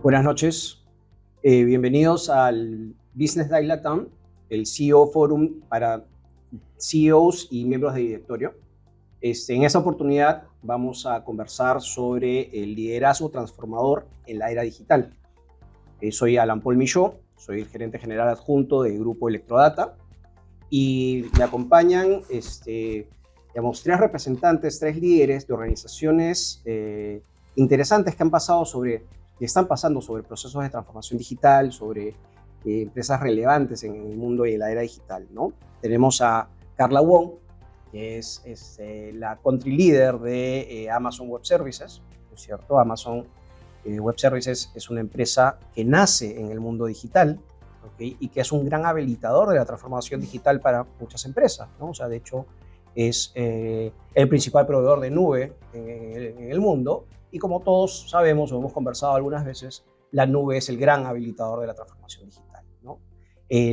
Buenas noches, bienvenidos al Business Day Latam, el CEO Forum para CEOs y miembros de directorio. En esta oportunidad vamos a conversar sobre el liderazgo transformador en la era digital. Soy Alan Paul Michaud, soy el gerente general adjunto del grupo Electrodata y me acompañan tres representantes, tres líderes de organizaciones interesantes que están pasando sobre procesos de transformación digital, sobre empresas relevantes en el mundo y en la era digital, ¿no? Tenemos a Carla Wong, que es la country leader de Amazon Web Services, ¿no es cierto? Amazon Web Services es una empresa que nace en el mundo digital, ¿okay? Y que es un gran habilitador de la transformación digital para muchas empresas, ¿no? O sea, de hecho, es el principal proveedor de nube en el mundo. Y como todos sabemos o hemos conversado algunas veces, la nube es el gran habilitador de la transformación digital, ¿no?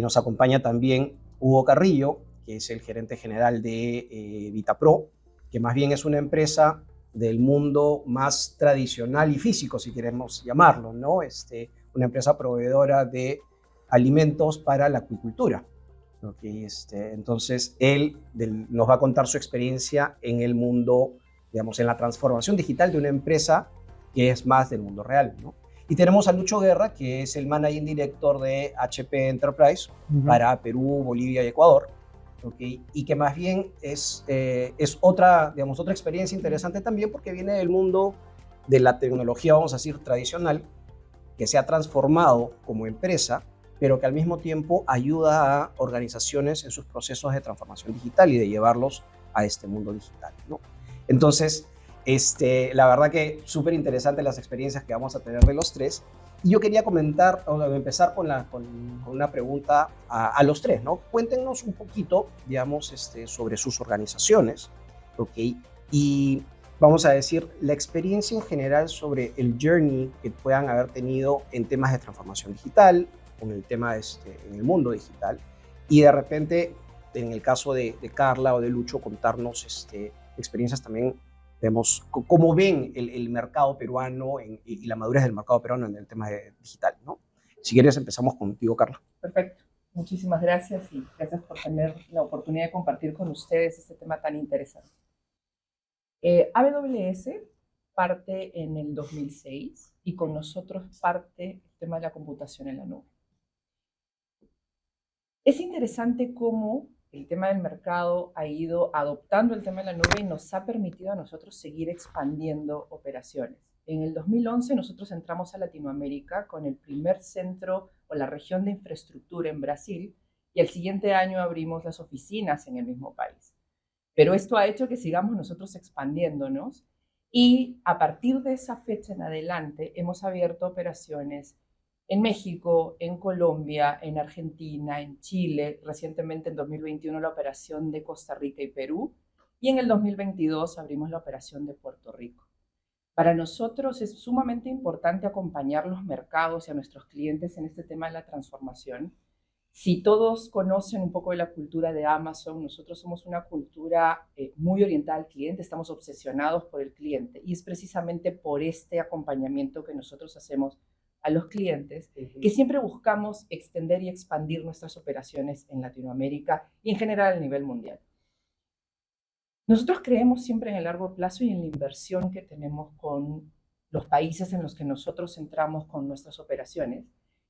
Nos acompaña también Hugo Carrillo, que es el gerente general de Vitapro, que más bien es una empresa del mundo más tradicional y físico, si queremos llamarlo, ¿no? Una empresa proveedora de alimentos para la acuicultura. Okay, entonces, nos va a contar su experiencia en el mundo, digamos, en la transformación digital de una empresa que es más del mundo real, ¿no? Y tenemos a Lucho Guerra, que es el Managing Director de HP Enterprise para Perú, Bolivia y Ecuador, ¿okay? Y que más bien es otra experiencia interesante también porque viene del mundo de la tecnología, vamos a decir, tradicional, que se ha transformado como empresa, pero que al mismo tiempo ayuda a organizaciones en sus procesos de transformación digital y de llevarlos a este mundo digital, ¿no? Entonces, la verdad que súper interesante las experiencias que vamos a tener de los tres. Y yo quería empezar con una pregunta a los tres, ¿no? Cuéntenos un poquito, digamos, sobre sus organizaciones, ¿ok? Y vamos a decir, la experiencia en general sobre el journey que puedan haber tenido en temas de transformación digital, con el tema en el mundo digital, y de repente, en el caso de Carla o de Lucho, contarnos experiencias también, vemos cómo ven el mercado peruano y la madurez del mercado peruano en el tema digital, ¿no? Si quieres, empezamos contigo, Carla. Perfecto. Muchísimas gracias y gracias por tener la oportunidad de compartir con ustedes este tema tan interesante. AWS parte en el 2006 y con nosotros parte el tema de la computación en la nube. Es interesante cómo el tema del mercado ha ido adoptando el tema de la nube y nos ha permitido a nosotros seguir expandiendo operaciones. En el 2011 nosotros entramos a Latinoamérica con el primer centro o la región de infraestructura en Brasil y el siguiente año abrimos las oficinas en el mismo país. Pero esto ha hecho que sigamos nosotros expandiéndonos y a partir de esa fecha en adelante hemos abierto operaciones en México, en Colombia, en Argentina, en Chile, recientemente en 2021 la operación de Costa Rica y Perú, y en el 2022 abrimos la operación de Puerto Rico. Para nosotros es sumamente importante acompañar los mercados y a nuestros clientes en este tema de la transformación. Si todos conocen un poco de la cultura de Amazon, nosotros somos una cultura muy orientada al cliente, estamos obsesionados por el cliente, y es precisamente por este acompañamiento que nosotros hacemos a los clientes, que siempre buscamos extender y expandir nuestras operaciones en Latinoamérica y en general a nivel mundial. Nosotros creemos siempre en el largo plazo y en la inversión que tenemos con los países en los que nosotros entramos con nuestras operaciones.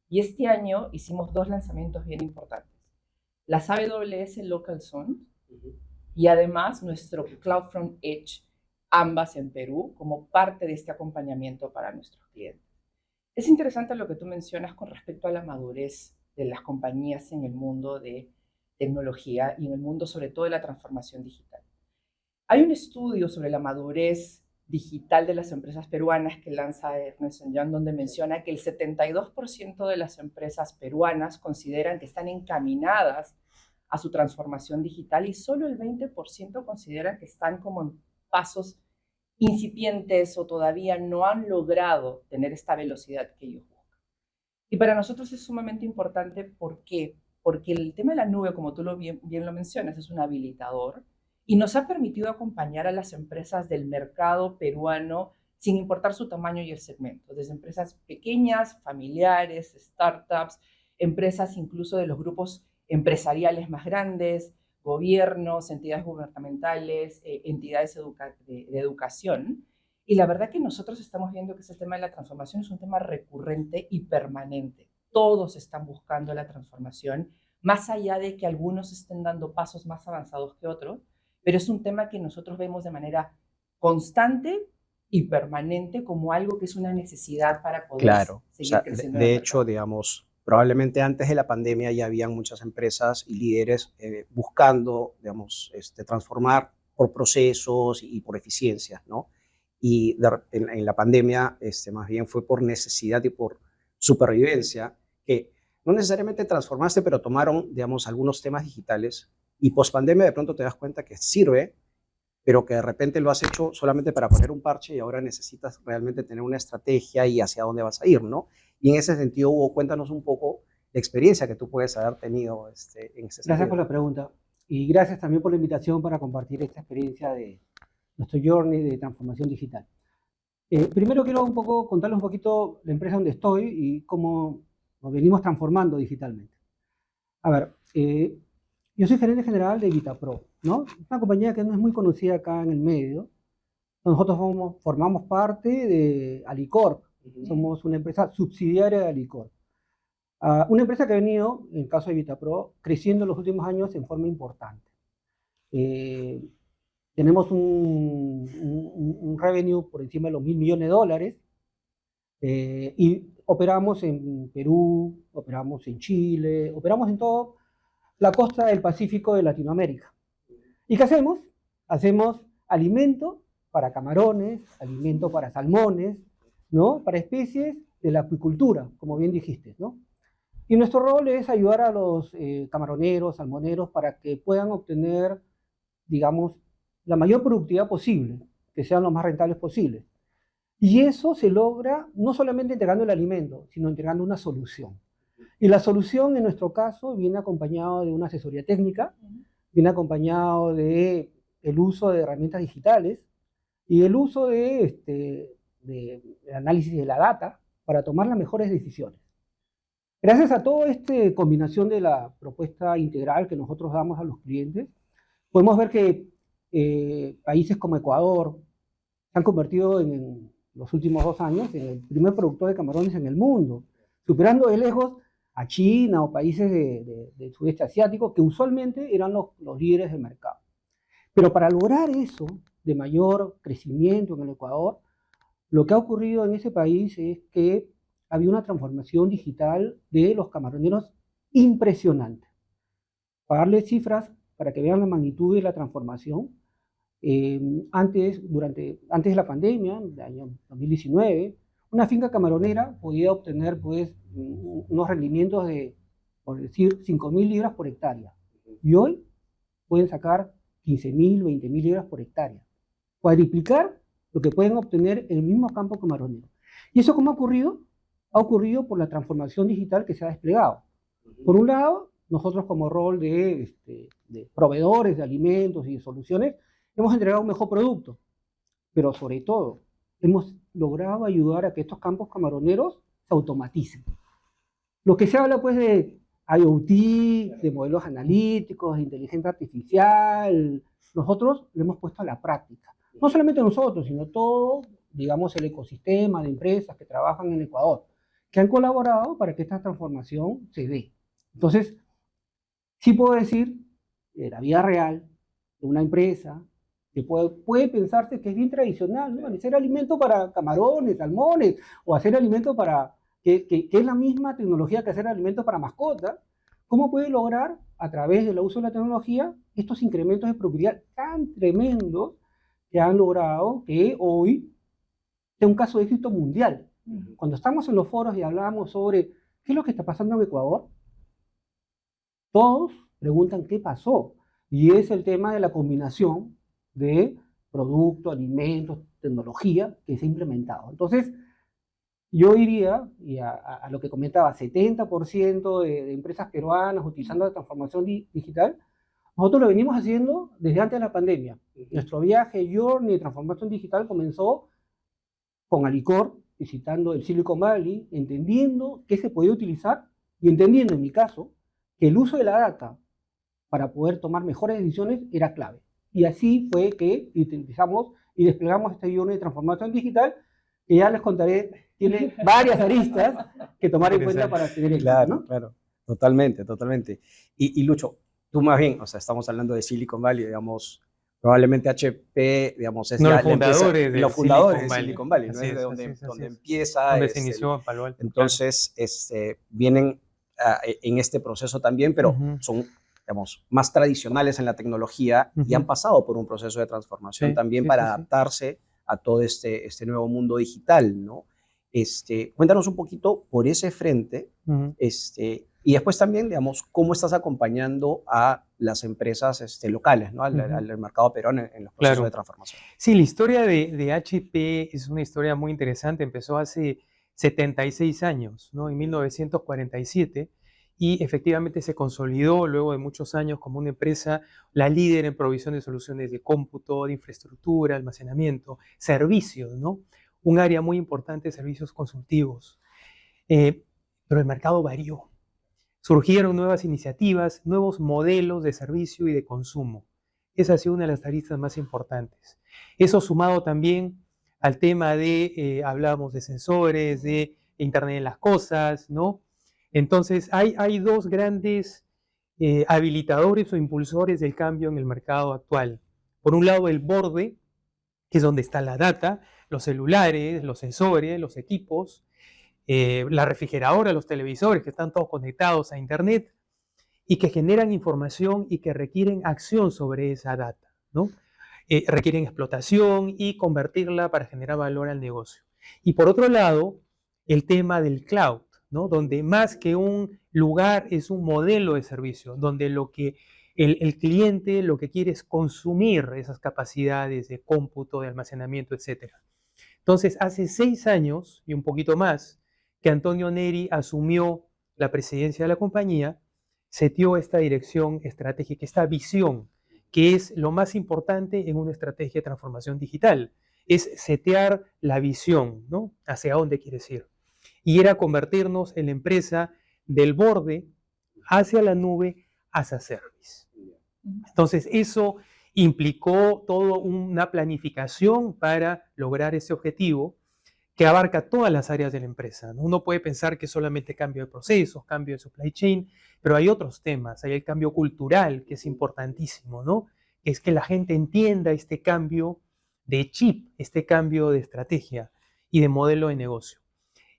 Y este año hicimos dos lanzamientos bien importantes. Las AWS Local Zones y además nuestro CloudFront Edge, ambas en Perú, como parte de este acompañamiento para nuestros clientes. Es interesante lo que tú mencionas con respecto a la madurez de las compañías en el mundo de tecnología y en el mundo sobre todo de la transformación digital. Hay un estudio sobre la madurez digital de las empresas peruanas que lanza Ernst & Young, donde menciona que el 72% de las empresas peruanas consideran que están encaminadas a su transformación digital y solo el 20% consideran que están como en pasos incipientes o todavía no han logrado tener esta velocidad que ellos buscan. Y para nosotros es sumamente importante, ¿por qué? Porque el tema de la nube, como tú bien lo mencionas, es un habilitador y nos ha permitido acompañar a las empresas del mercado peruano sin importar su tamaño y el segmento, desde empresas pequeñas, familiares, startups, empresas incluso de los grupos empresariales más grandes, gobiernos, entidades gubernamentales, entidades de educación. Y la verdad que nosotros estamos viendo que ese tema de la transformación es un tema recurrente y permanente. Todos están buscando la transformación, más allá de que algunos estén dando pasos más avanzados que otros, pero es un tema que nosotros vemos de manera constante y permanente como algo que es una necesidad para poder Claro, o seguir sea, creciendo en el de hecho, mercado. digamos, probablemente antes de la pandemia ya habían muchas empresas y líderes buscando, digamos, transformar por procesos y por eficiencias, ¿no? Y en la pandemia, más bien fue por necesidad y por supervivencia, que no necesariamente transformaste, pero tomaron, digamos, algunos temas digitales y post pandemia de pronto te das cuenta que sirve, pero que de repente lo has hecho solamente para poner un parche y ahora necesitas realmente tener una estrategia y hacia dónde vas a ir, ¿no? Y en ese sentido, Hugo, cuéntanos un poco la experiencia que tú puedes haber tenido en ese Gracias por sentido. la pregunta y gracias también por la invitación para compartir esta experiencia de nuestro journey de transformación digital. Primero quiero un poco contarles un poquito la empresa donde estoy y cómo nos venimos transformando digitalmente. A ver, yo soy gerente general de Vitapro, ¿no? Una compañía que no es muy conocida acá en el medio. Nosotros formamos parte de Alicorp, somos una empresa subsidiaria de Alicorp. Una empresa que ha venido, en el caso de Vitapro, creciendo en los últimos años en forma importante. Tenemos un revenue por encima de los $1.000 millones y operamos en Perú, operamos en Chile, operamos en toda la costa del Pacífico de Latinoamérica. ¿Y qué hacemos? Hacemos alimento para camarones, alimento para salmones, ¿no? Para especies de la acuicultura, como bien dijiste, ¿no? Y nuestro rol es ayudar a los camaroneros, salmoneros, para que puedan obtener, digamos, la mayor productividad posible, que sean lo más rentables posibles. Y eso se logra no solamente entregando el alimento, sino entregando una solución. Y la solución, en nuestro caso, viene acompañado de una asesoría técnica, viene acompañado de el uso de herramientas digitales y el uso de análisis de la data para tomar las mejores decisiones. Gracias a toda esta combinación de la propuesta integral que nosotros damos a los clientes, podemos ver que países como Ecuador se han convertido en los últimos 2 años en el primer productor de camarones en el mundo, superando de lejos a China o países del sudeste asiático, que usualmente eran los líderes del mercado. Pero para lograr eso, de mayor crecimiento en el Ecuador, lo que ha ocurrido en ese país es que había una transformación digital de los camaroneros impresionante. Para darles cifras, para que vean la magnitud de la transformación, antes de la pandemia, en el año 2019, una finca camaronera podía obtener pues, unos rendimientos de, por decir, 5.000 libras por hectárea. Y hoy pueden sacar 15.000, 20.000 libras por hectárea. Cuadriplicar lo que pueden obtener en el mismo campo camaronero. ¿Y eso cómo ha ocurrido? Ha ocurrido por la transformación digital que se ha desplegado. Por un lado, nosotros como rol de proveedores de alimentos y de soluciones, hemos entregado un mejor producto, pero sobre todo, hemos logrado ayudar a que estos campos camaroneros se automaticen. Lo que se habla pues de IoT, de modelos analíticos, de inteligencia artificial, nosotros lo hemos puesto a la práctica. No solamente nosotros, sino todo, digamos, el ecosistema de empresas que trabajan en Ecuador, que han colaborado para que esta transformación se dé. Entonces, sí puedo decir, de la vida real, de una empresa, que puede pensarse que es bien tradicional, ¿no? Hacer alimento para camarones, salmones, o hacer alimento para, que es la misma tecnología que hacer alimento para mascotas. ¿Cómo puede lograr, a través del uso de la tecnología, estos incrementos de productividad tan tremendos que han logrado que hoy sea un caso de éxito mundial? Cuando estamos en los foros y hablamos sobre qué es lo que está pasando en Ecuador, todos preguntan qué pasó. Y es el tema de la combinación de productos, alimentos, tecnología que se ha implementado. Entonces, yo iría, y a lo que comentaba, 70% de empresas peruanas utilizando la transformación digital, nosotros lo venimos haciendo desde antes de la pandemia. Nuestro viaje, journey de transformación digital comenzó con Alicor, visitando el Silicon Valley, entendiendo qué se podía utilizar y entendiendo, en mi caso, que el uso de la data para poder tomar mejores decisiones era clave. Y así fue que utilizamos y desplegamos este guion de transformación digital, que ya les contaré, tiene varias aristas que tomar en cuenta para tener éxito, Claro, ¿no? claro. Totalmente, totalmente. Y Lucho, tú más bien, o sea, estamos hablando de Silicon Valley, digamos, probablemente HP, digamos, es No, la, los fundadores de los fundadores Silicon de Valley. Silicon Valley, ¿no? Así Es de es, donde, así es, así donde es. empieza. Donde se inició en Palo Alto. Entonces, vienen en este proceso también, pero Ujú. son, digamos, más tradicionales en la tecnología y han Ujú. pasado por un proceso de transformación Sí, también sí, para sí, sí. adaptarse a todo este nuevo mundo digital, ¿no? Cuéntanos un poquito por ese frente, Ujú. y después también, digamos, cómo estás acompañando a las empresas locales, ¿no? Ujú. al mercado peruano en los procesos Claro. de transformación. Sí, la historia de HP es una historia muy interesante. Empezó hace 76 años, ¿no? En 1947, y efectivamente se consolidó luego de muchos años como una empresa, la líder en provisión de soluciones de cómputo, de infraestructura, almacenamiento, servicios, ¿no? Un área muy importante de servicios consultivos. Pero el mercado varió. Surgieron nuevas iniciativas, nuevos modelos de servicio y de consumo. Esa ha sido una de las aristas más importantes. Eso sumado también al tema de, hablábamos de sensores, de Internet de las cosas, ¿no? Entonces, hay dos grandes habilitadores o impulsores del cambio en el mercado actual. Por un lado, el borde, que es donde está la data, los celulares, los sensores, los equipos, la refrigeradora, los televisores, que están todos conectados a Internet y que generan información y que requieren acción sobre esa data, ¿no? Requieren explotación y convertirla para generar valor al negocio. Y por otro lado, el tema del cloud, ¿no? Donde más que un lugar es un modelo de servicio, donde lo que el cliente lo que quiere es consumir esas capacidades de cómputo, de almacenamiento, etc. Entonces, hace 6 años y un poquito más que Antonio Neri asumió la presidencia de la compañía, setió esta dirección estratégica, esta visión, que es lo más importante en una estrategia de transformación digital, es setear la visión, ¿no? Hacia dónde quieres ir. Y era convertirnos en la empresa del borde hacia la nube, as a service. Entonces, eso implicó toda una planificación para lograr ese objetivo que abarca todas las áreas de la empresa, ¿no? Uno puede pensar que solamente cambio de procesos, cambio de supply chain, pero hay otros temas. Hay el cambio cultural, que es importantísimo, ¿no? Que es que la gente entienda este cambio de chip, este cambio de estrategia y de modelo de negocio.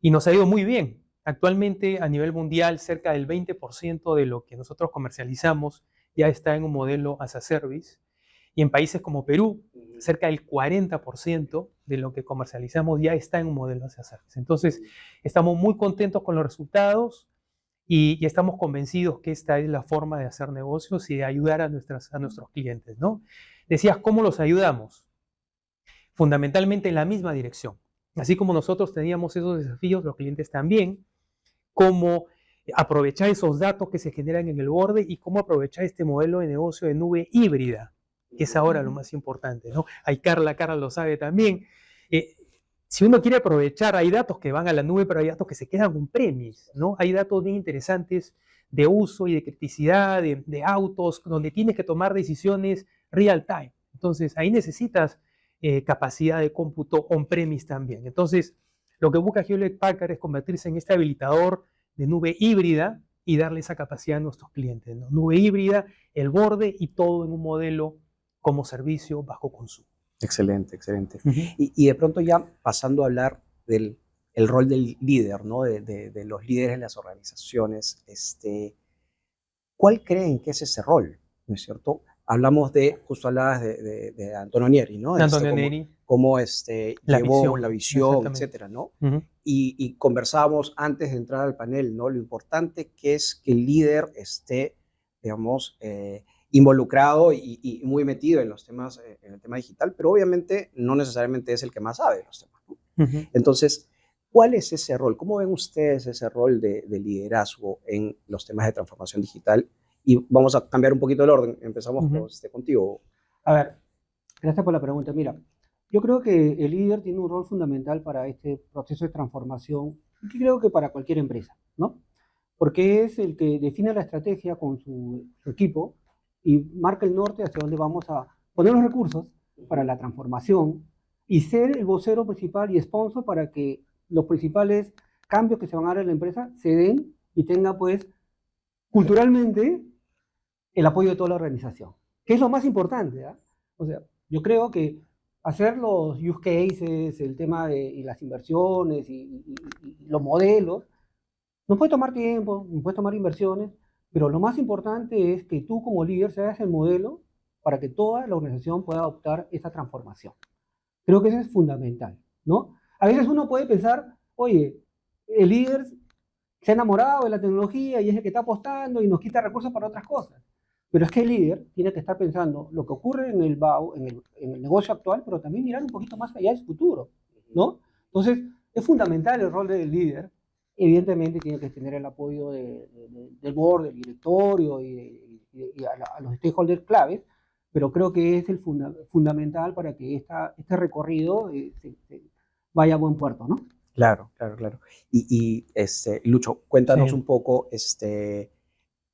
Y nos ha ido muy bien. Actualmente, a nivel mundial, cerca del 20% de lo que nosotros comercializamos ya está en un modelo as a service. Y en países como Perú, cerca del 40% de lo que comercializamos ya está en un modelo as a service. Entonces, estamos muy contentos con los resultados y estamos convencidos que esta es la forma de hacer negocios y de ayudar a nuestros clientes, ¿no? Decías, ¿cómo los ayudamos? Fundamentalmente en la misma dirección. Así como nosotros teníamos esos desafíos, los clientes también, cómo aprovechar esos datos que se generan en el borde y cómo aprovechar este modelo de negocio de nube híbrida, que es ahora lo más importante, ¿no? Ahí Carla lo sabe también. Si uno quiere aprovechar, hay datos que van a la nube, pero hay datos que se quedan on-premise, ¿no? Hay datos bien interesantes de uso y de criticidad, de autos, donde tienes que tomar decisiones real time. Entonces, ahí necesitas capacidad de cómputo on-premise también. Entonces, lo que busca Hewlett Packard es convertirse en este habilitador de nube híbrida y darle esa capacidad a nuestros clientes, ¿no? Nube híbrida, el borde y todo en un modelo como servicio bajo consumo. Excelente, excelente. Y de pronto ya pasando a hablar del el rol del líder, ¿no? De los líderes en las organizaciones, ¿cuál creen que es ese rol? ¿No es cierto? Justo hablabas de Antonio Neri, ¿no? Antonio Neri. Cómo La llevó visión, la visión, exactamente. etcétera, ¿no? Y conversábamos antes de entrar al panel, ¿no? Lo importante que es que el líder esté, digamos, involucrado y muy metido en los temas, en el tema digital, pero obviamente no necesariamente es el que más sabe de los temas, ¿no? Entonces, ¿cuál es ese rol? ¿Cómo ven ustedes ese rol de liderazgo en los temas de transformación digital? Y vamos a cambiar un poquito el orden. Empezamos contigo. A ver, gracias por la pregunta. Mira, Yo creo que el líder tiene un rol fundamental para este proceso de transformación, y creo que para cualquier empresa, ¿no? Porque es el que define la estrategia con su equipo y marca el norte hacia dónde vamos a poner los recursos para la transformación y ser el vocero principal y sponsor para que los principales cambios que se van a dar en la empresa se den y tenga, pues, culturalmente el apoyo de toda la organización, que es lo más importante, ¿eh? O sea, yo creo que hacer los use cases, el tema de y las inversiones y los modelos, nos puede tomar tiempo, nos puede tomar inversiones, pero lo más importante es que tú como líder seas el modelo para que toda la organización pueda adoptar esta transformación. Creo que eso es fundamental, ¿no? A veces uno puede pensar, oye, el líder se ha enamorado de la tecnología y es el que está apostando y nos quita recursos para otras cosas. Pero es que el líder tiene que estar pensando lo que ocurre en el BAU, en el negocio actual, pero también mirar un poquito más allá del futuro, ¿no? Entonces, es fundamental el rol del líder. Evidentemente tiene que tener el apoyo del board, del directorio y a los stakeholders claves, pero creo que es el fundamental para que este recorrido vaya a buen puerto, ¿no? Claro, claro, claro. Lucho, cuéntanos Sí. un poco,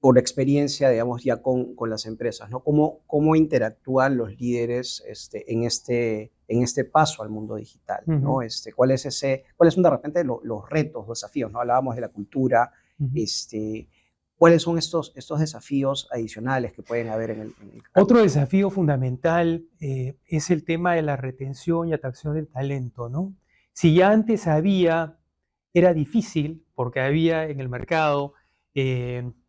por experiencia, digamos, ya con las empresas, ¿no? ¿Cómo interactúan los líderes en este paso al mundo digital, ¿no? Ujú, ¿Cuáles son de repente los retos, los desafíos, ¿no? Hablábamos de la cultura, ujú. ¿cuáles son estos desafíos adicionales que pueden haber en el cambio? Otro desafío fundamental es el tema de la retención y atracción del talento, ¿no? Si ya antes era difícil porque había en el mercado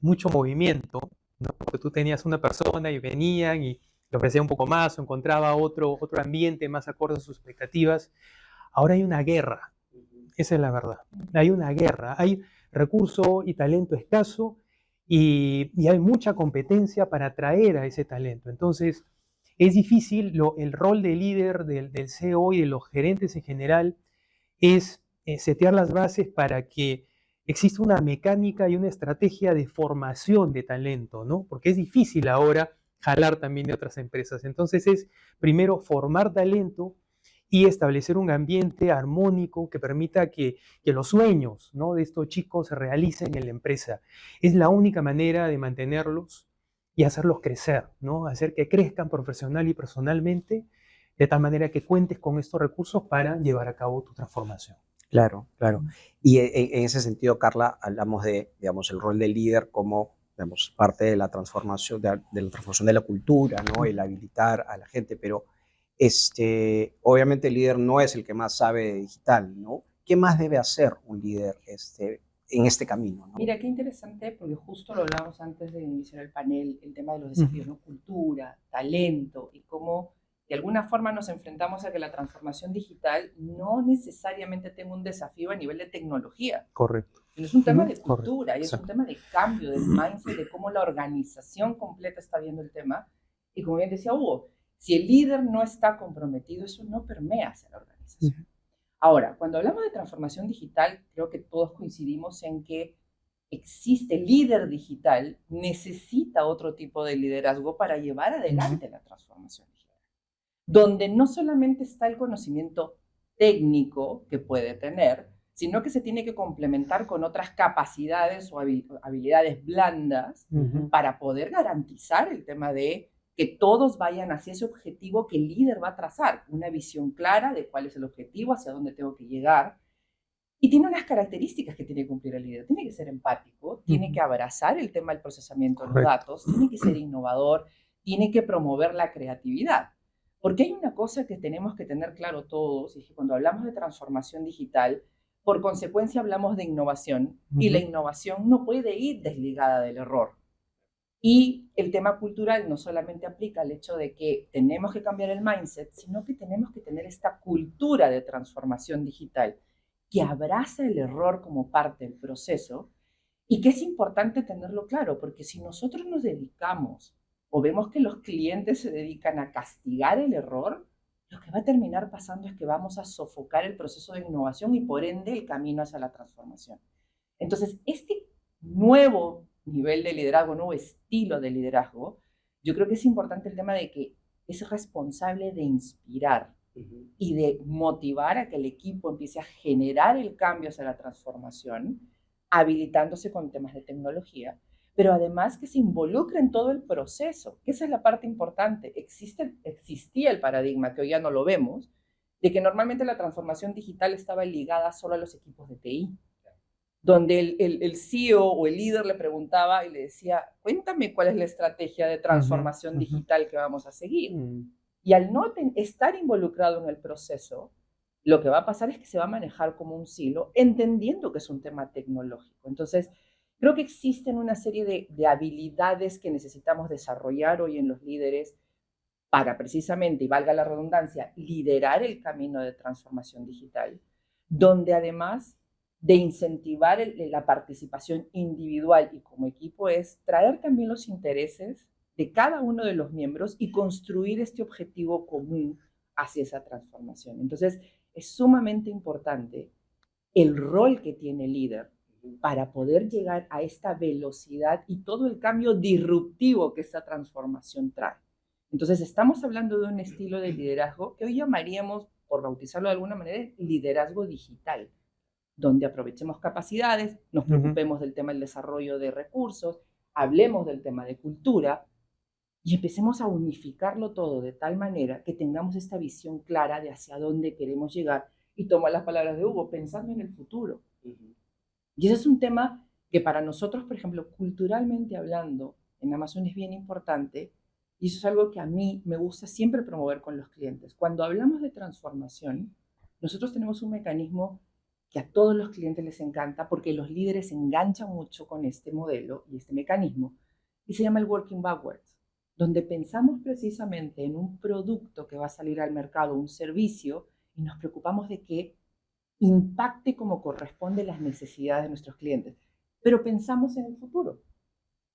mucho movimiento, ¿no? Porque tú tenías una persona y venían y le ofrecía un poco más o encontraba otro ambiente más acorde a sus expectativas. Ahora hay una guerra, esa es la verdad. Hay una guerra, hay recurso y talento escaso y hay mucha competencia para atraer a ese talento. Entonces, es difícil, el rol de líder del CEO y de los gerentes en general es setear las bases para que exista una mecánica y una estrategia de formación de talento, ¿no? Porque es difícil ahora jalar también de otras empresas. Entonces es primero formar talento y establecer un ambiente armónico que permita que los sueños, ¿no?, de estos chicos se realicen en la empresa. Es la única manera de mantenerlos y hacerlos crecer, ¿no? Hacer que crezcan profesional y personalmente, de tal manera que cuentes con estos recursos para llevar a cabo tu transformación. Claro, claro. Y en ese sentido, Carla, hablamos de, digamos, el rol del líder como, digamos, parte de la transformación de la cultura, ¿no? El habilitar a la gente, pero obviamente el líder no es el que más sabe de digital, ¿no? ¿Qué más debe hacer un líder en este camino, ¿no? Mira, qué interesante, porque justo lo hablábamos antes de iniciar el panel, el tema de los desafíos, ¿no? Cultura, talento y cómo de alguna forma nos enfrentamos a que la transformación digital no necesariamente tenga un desafío a nivel de tecnología, Correcto. sino es un tema de Correcto. cultura y es un tema de cambio del mindset, de cómo la organización completa está viendo el tema. Y como bien decía Hugo, si el líder no está comprometido, eso no permea hacia la organización. Ahora, cuando hablamos de transformación digital, creo que todos coincidimos en que existe líder digital, necesita otro tipo de liderazgo para llevar adelante la transformación digital, donde no solamente está el conocimiento técnico que puede tener, sino que se tiene que complementar con otras capacidades o habilidades blandas para poder garantizar el tema de que todos vayan hacia ese objetivo que el líder va a trazar, una visión clara de cuál es el objetivo, hacia dónde tengo que llegar. Y tiene unas características que tiene que cumplir el líder. Tiene que ser empático, tiene que abrazar el tema del procesamiento de los Correcto. datos, tiene que ser innovador, tiene que promover la creatividad. Porque hay una cosa que tenemos que tener claro todos, y es que cuando hablamos de transformación digital, por consecuencia hablamos de innovación, y la innovación no puede ir desligada del error. Y el tema cultural no solamente aplica al hecho de que tenemos que cambiar el mindset, sino que tenemos que tener esta cultura de transformación digital que abraza el error como parte del proceso y que es importante tenerlo claro, porque si nosotros nos dedicamos o vemos que los clientes se dedican a castigar el error, lo que va a terminar pasando es que vamos a sofocar el proceso de innovación y por ende el camino hacia la transformación. Entonces, este nuevo nivel de liderazgo, nuevo estilo de liderazgo, yo creo que es importante el tema de que es responsable de inspirar, y de motivar a que el equipo empiece a generar el cambio hacia la transformación, habilitándose con temas de tecnología, pero además que se involucre en todo el proceso, que esa es la parte importante. Existía el paradigma, que hoy ya no lo vemos, de que normalmente la transformación digital estaba ligada solo a los equipos de TI, donde el CEO o el líder le preguntaba y le decía, cuéntame cuál es la estrategia de transformación digital que vamos a seguir. Y al no estar involucrado en el proceso, lo que va a pasar es que se va a manejar como un silo, entendiendo que es un tema tecnológico. Entonces, creo que existen una serie de habilidades que necesitamos desarrollar hoy en los líderes para precisamente, y valga la redundancia, liderar el camino de transformación digital, donde además de incentivar la participación individual y como equipo es traer también los intereses de cada uno de los miembros y construir este objetivo común hacia esa transformación. Entonces, es sumamente importante el rol que tiene el líder para poder llegar a esta velocidad y todo el cambio disruptivo que esta transformación trae. Entonces, estamos hablando de un estilo de liderazgo que hoy llamaríamos, por bautizarlo de alguna manera, liderazgo digital, donde aprovechemos capacidades, nos preocupemos del tema del desarrollo de recursos, hablemos del tema de cultura y empecemos a unificarlo todo de tal manera que tengamos esta visión clara de hacia dónde queremos llegar. Y tomo las palabras de Hugo, pensando en el futuro. Y ese es un tema que para nosotros, por ejemplo, culturalmente hablando, en Amazon es bien importante, y eso es algo que a mí me gusta siempre promover con los clientes. Cuando hablamos de transformación, nosotros tenemos un mecanismo que a todos los clientes les encanta porque los líderes se enganchan mucho con este modelo y este mecanismo, y se llama el Working Backwards, donde pensamos precisamente en un producto que va a salir al mercado, un servicio, y nos preocupamos de que impacte como corresponde las necesidades de nuestros clientes. Pero pensamos en el futuro.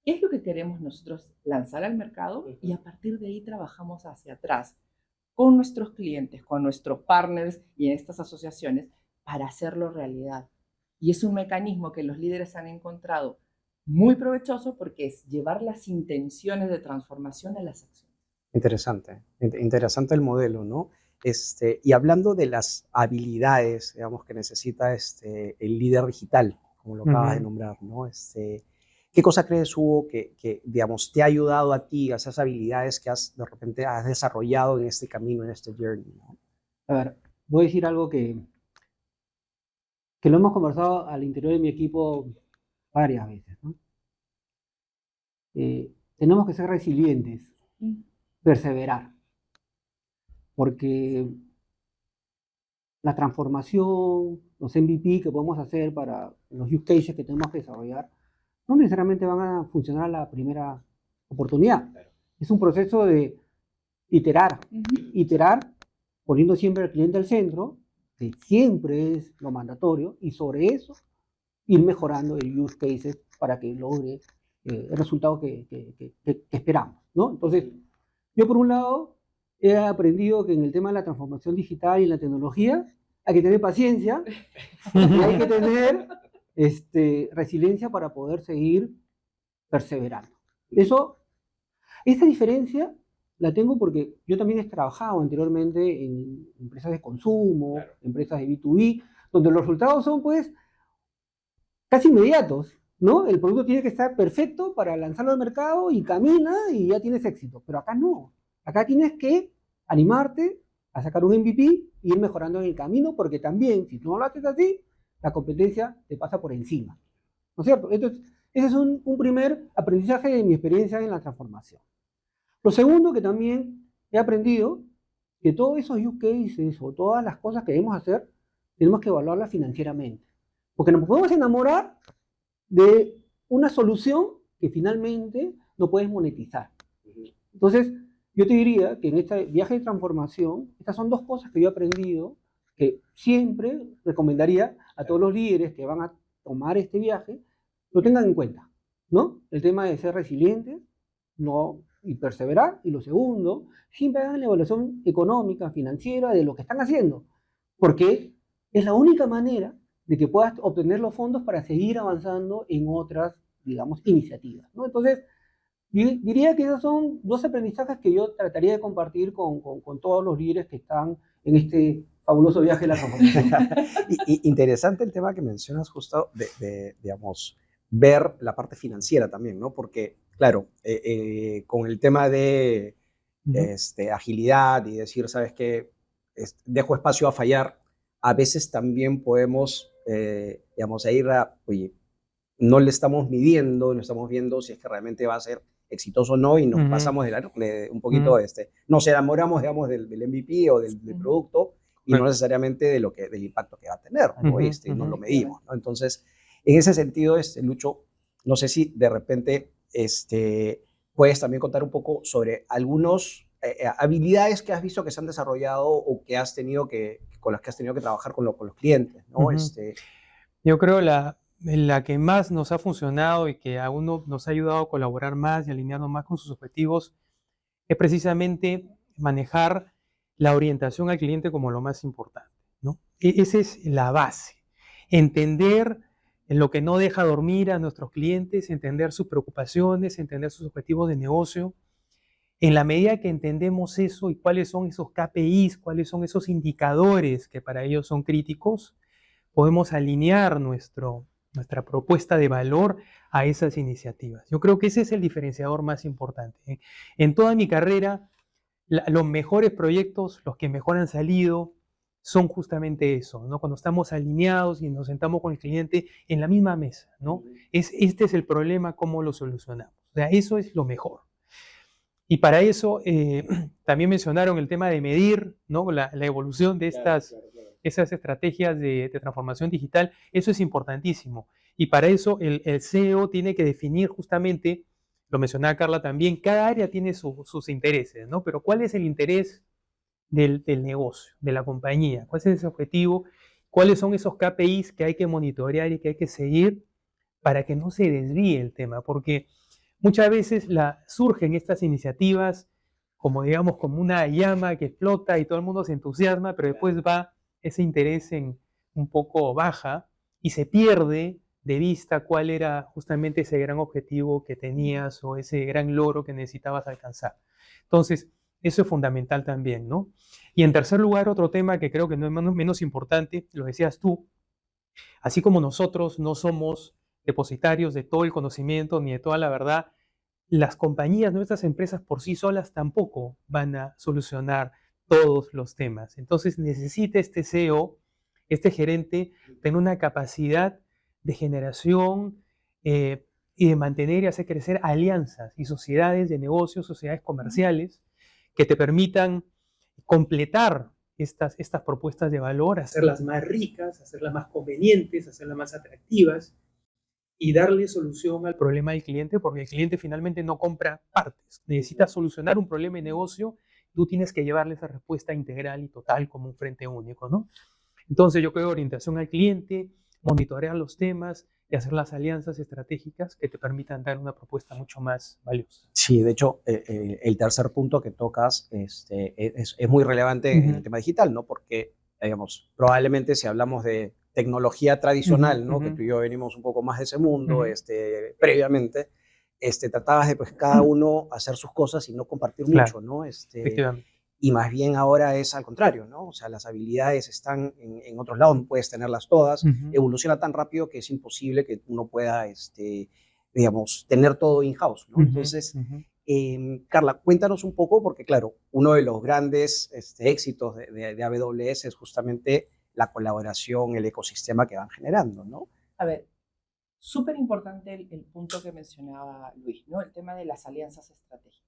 ¿Qué es lo que queremos nosotros lanzar al mercado? Y a partir de ahí trabajamos hacia atrás con nuestros clientes, con nuestros partners y en estas asociaciones para hacerlo realidad. Y es un mecanismo que los líderes han encontrado muy provechoso porque es llevar las intenciones de transformación a las acciones. Interesante, interesante el modelo, ¿no? Y hablando de las habilidades, digamos, que necesita el líder digital, como lo acabas de nombrar, ¿no? ¿Qué cosa crees, Hugo, que, digamos, te ha ayudado a ti, a esas habilidades que de repente has desarrollado en este camino, en este journey, ¿no? A ver, voy a decir algo que lo hemos conversado al interior de mi equipo varias veces, ¿no? Tenemos que ser resilientes, perseverar, porque la transformación, los MVP que podemos hacer para los use cases que tenemos que desarrollar, no necesariamente van a funcionar a la primera oportunidad. Claro. Es un proceso de iterar, poniendo siempre al cliente al centro, que siempre es lo mandatorio, y sobre eso ir mejorando el use cases para que logre el resultado que esperamos, ¿no? Entonces, yo por un lado he aprendido que en el tema de la transformación digital y la tecnología hay que tener paciencia y hay que tener resiliencia para poder seguir perseverando. Esa diferencia la tengo porque yo también he trabajado anteriormente en empresas de consumo, claro, empresas de B2B, donde los resultados son pues casi inmediatos, ¿no? El producto tiene que estar perfecto para lanzarlo al mercado y camina y ya tienes éxito. Pero acá no. Acá tienes que animarte a sacar un MVP e ir mejorando en el camino, porque también, si no lo haces así, la competencia te pasa por encima. ¿No es cierto? Entonces, ese es un primer aprendizaje de mi experiencia en la transformación. Lo segundo que también he aprendido, que todos esos use cases o todas las cosas que debemos hacer, tenemos que evaluarlas financieramente. Porque nos podemos enamorar de una solución que finalmente no puedes monetizar. Entonces, yo te diría que en este viaje de transformación, estas son dos cosas que yo he aprendido, que siempre recomendaría a todos los líderes que van a tomar este viaje, lo tengan en cuenta, ¿no? El tema de ser resilientes, no, y perseverar. Y lo segundo, siempre hagan la evaluación económica, financiera de lo que están haciendo, porque es la única manera de que puedas obtener los fondos para seguir avanzando en otras, digamos, iniciativas, ¿no? Entonces, diría que esos son dos aprendizajes que yo trataría de compartir con todos los líderes que están en este fabuloso viaje de la transformación. Interesante el tema que mencionas justo digamos, ver la parte financiera también, ¿no? Porque, claro, con el tema de agilidad y decir, ¿sabes qué? Dejo espacio a fallar, a veces también podemos, digamos, ir a, oye, no le estamos midiendo, no estamos viendo si es que realmente va a ser exitoso o no y nos pasamos un poquito, nos enamoramos, digamos, del MVP o del producto y no necesariamente del impacto que va a tener, ¿no? No lo medimos, ¿no? Entonces, en ese sentido, Lucho, no sé si de repente puedes también contar un poco sobre algunos habilidades que has visto que se han desarrollado o que has tenido con las que has tenido que trabajar con los clientes, ¿no? Yo creo la que más nos ha funcionado y que a uno nos ha ayudado a colaborar más y alinearnos más con sus objetivos es precisamente manejar la orientación al cliente como lo más importante, ¿no? Esa es la base. Entender lo que no deja dormir a nuestros clientes, entender sus preocupaciones, entender sus objetivos de negocio. En la medida que entendemos eso y cuáles son esos KPIs, cuáles son esos indicadores que para ellos son críticos, podemos alinear nuestra propuesta de valor a esas iniciativas. Yo creo que ese es el diferenciador más importante. En toda mi carrera, los mejores proyectos, los que mejor han salido, son justamente eso, ¿no? Cuando estamos alineados y nos sentamos con el cliente en la misma mesa, ¿no? Este es el problema, ¿cómo lo solucionamos? O sea, eso es lo mejor. Y para eso también mencionaron el tema de medir, ¿no? La evolución de esas estrategias de transformación digital. Eso es importantísimo. Y para eso el CEO tiene que definir justamente, lo mencionaba Carla también, cada área tiene sus intereses, ¿no? Pero ¿cuál es el interés del negocio, de la compañía? ¿Cuál es ese objetivo? ¿Cuáles son esos KPIs que hay que monitorear y que hay que seguir para que no se desvíe el tema? Porque muchas veces surgen estas iniciativas como, digamos, como una llama que explota y todo el mundo se entusiasma, pero después va ese interés en un poco baja y se pierde de vista cuál era justamente ese gran objetivo que tenías o ese gran logro que necesitabas alcanzar. Entonces, eso es fundamental también, ¿no? Y en tercer lugar, otro tema que creo que no es menos importante, lo decías tú, así como nosotros no somos depositarios de todo el conocimiento ni de toda la verdad, las compañías, nuestras empresas por sí solas tampoco van a solucionar todos los temas. Entonces necesita este CEO, este gerente, tener una capacidad de generación y de mantener y hacer crecer alianzas y sociedades de negocios, sociedades comerciales, que te permitan completar estas propuestas de valor, hacerlas más ricas, hacerlas más convenientes, hacerlas más atractivas y darle solución al problema del cliente, porque el cliente finalmente no compra partes. Necesita solucionar un problema de negocio, tú tienes que llevarle esa respuesta integral y total como un frente único, ¿no? Entonces yo creo orientación al cliente, monitorear los temas y hacer las alianzas estratégicas que te permitan dar una propuesta mucho más valiosa. Sí, de hecho, el tercer punto que tocas es muy relevante en el tema digital, ¿no? Porque, digamos, probablemente si hablamos de tecnología tradicional, ¿no? Que tú y yo venimos un poco más de ese mundo, previamente, tratabas de pues, cada uno hacer sus cosas y no compartir mucho, ¿no? Efectivamente. Y más bien ahora es al contrario, ¿no? O sea, las habilidades están en otros lados, no puedes tenerlas todas, evoluciona tan rápido que es imposible que uno pueda, digamos, tener todo in-house, ¿no? Entonces, Carla, cuéntanos un poco, porque claro, uno de los grandes éxitos de AWS es justamente la colaboración, el ecosistema que van generando, ¿no? A ver, súper importante el punto que mencionaba Luis, ¿no? El tema de las alianzas estratégicas.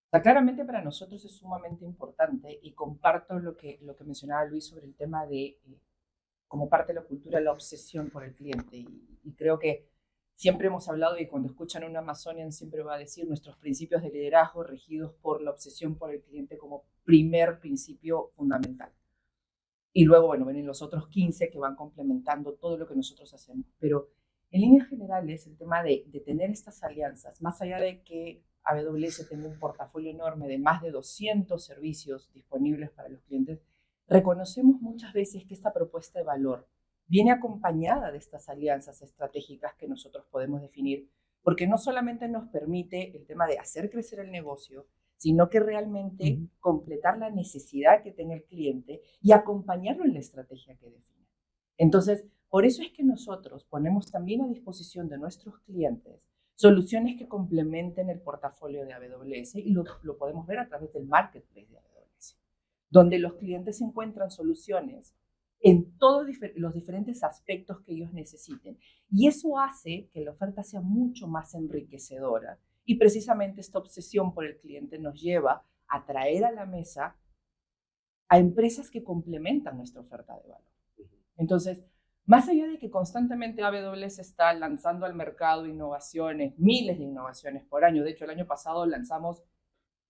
O sea, claramente para nosotros es sumamente importante y comparto lo que mencionaba Luis sobre el tema de, como parte de la cultura, la obsesión por el cliente. Y creo que siempre hemos hablado y cuando escuchan a un Amazonian siempre va a decir nuestros principios de liderazgo regidos por la obsesión por el cliente como primer principio fundamental. Y luego, bueno, vienen los otros 15 que van complementando todo lo que nosotros hacemos. Pero en líneas generales, el tema de tener estas alianzas, más allá de que AWS tenga un portafolio enorme de más de 200 servicios disponibles para los clientes, reconocemos muchas veces que esta propuesta de valor viene acompañada de estas alianzas estratégicas que nosotros podemos definir, porque no solamente nos permite el tema de hacer crecer el negocio, sino que realmente completar la necesidad que tenga el cliente y acompañarlo en la estrategia que define. Entonces, por eso es que nosotros ponemos también a disposición de nuestros clientes soluciones que complementen el portafolio de AWS y lo podemos ver a través del marketplace de AWS, donde los clientes encuentran soluciones en todos los diferentes aspectos que ellos necesiten. Y eso hace que la oferta sea mucho más enriquecedora. Y precisamente esta obsesión por el cliente nos lleva a traer a la mesa a empresas que complementan nuestra oferta de valor. Entonces, más allá de que constantemente AWS está lanzando al mercado innovaciones, miles de innovaciones por año, de hecho el año pasado lanzamos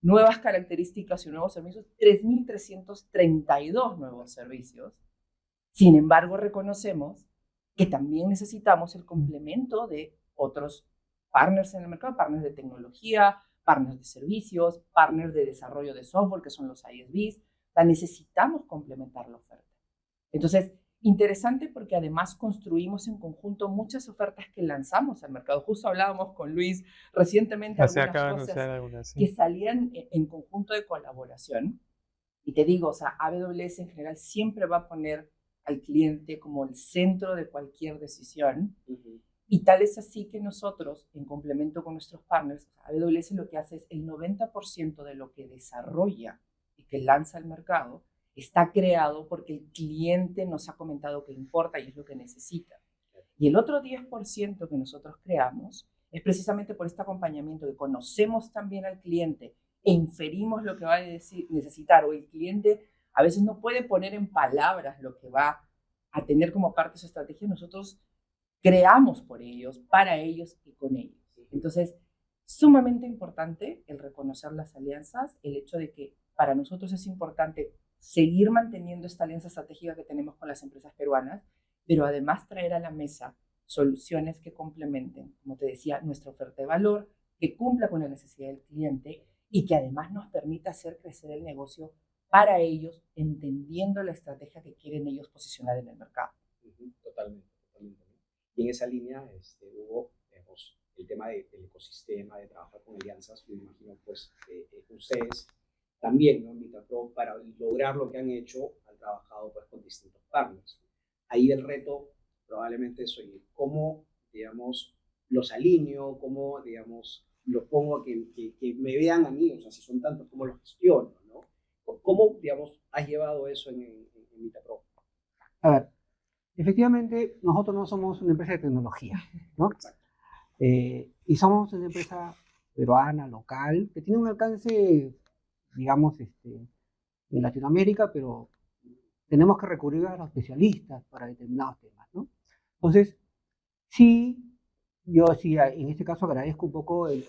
nuevas características y nuevos servicios, 3.332 nuevos servicios. Sin embargo, reconocemos que también necesitamos el complemento de otros partners en el mercado, partners de tecnología, partners de servicios, partners de desarrollo de software, que son los ISVs. O sea, necesitamos complementar la oferta. Entonces, interesante porque además construimos en conjunto muchas ofertas que lanzamos al mercado. Justo hablábamos con Luis recientemente algunas cosas que salían en conjunto de colaboración. Y te digo, o sea, AWS en general siempre va a poner al cliente como el centro de cualquier decisión. Y tal es así que nosotros, en complemento con nuestros partners, AWS lo que hace es el 90% de lo que desarrolla y que lanza al mercado está creado porque el cliente nos ha comentado que importa y es lo que necesita. Y el otro 10% que nosotros creamos es precisamente por este acompañamiento que conocemos también al cliente e inferimos lo que va a necesitar, o el cliente a veces no puede poner en palabras lo que va a tener como parte de su estrategia. Nosotros creamos por ellos, para ellos y con ellos. Entonces, sumamente importante el reconocer las alianzas, el hecho de que para nosotros es importante seguir manteniendo esta alianza estratégica que tenemos con las empresas peruanas, pero además traer a la mesa soluciones que complementen, como te decía, nuestra oferta de valor, que cumpla con la necesidad del cliente y que además nos permita hacer crecer el negocio para ellos, entendiendo la estrategia que quieren ellos posicionar en el mercado. Totalmente, totalmente. Y en esa línea, Hugo, el tema del ecosistema, de trabajar con alianzas, me imagino pues ustedes también, ¿no? Vitapro, para lograr lo que han hecho, han trabajado pues con distintos partners. Ahí el reto probablemente es, oye, cómo, digamos, los alineo, cómo, digamos, los pongo a que me vean a mí, o sea, si son tantos, cómo los gestiono, ¿no? ¿Cómo, digamos, has llevado eso en Vitapro? A ver, efectivamente, nosotros no somos una empresa de tecnología, ¿no? Exacto. Y somos una empresa peruana, local, que tiene un alcance, digamos, en Latinoamérica, pero tenemos que recurrir a los especialistas para determinados temas, ¿no? Entonces, sí, yo sí, en este caso agradezco un poco el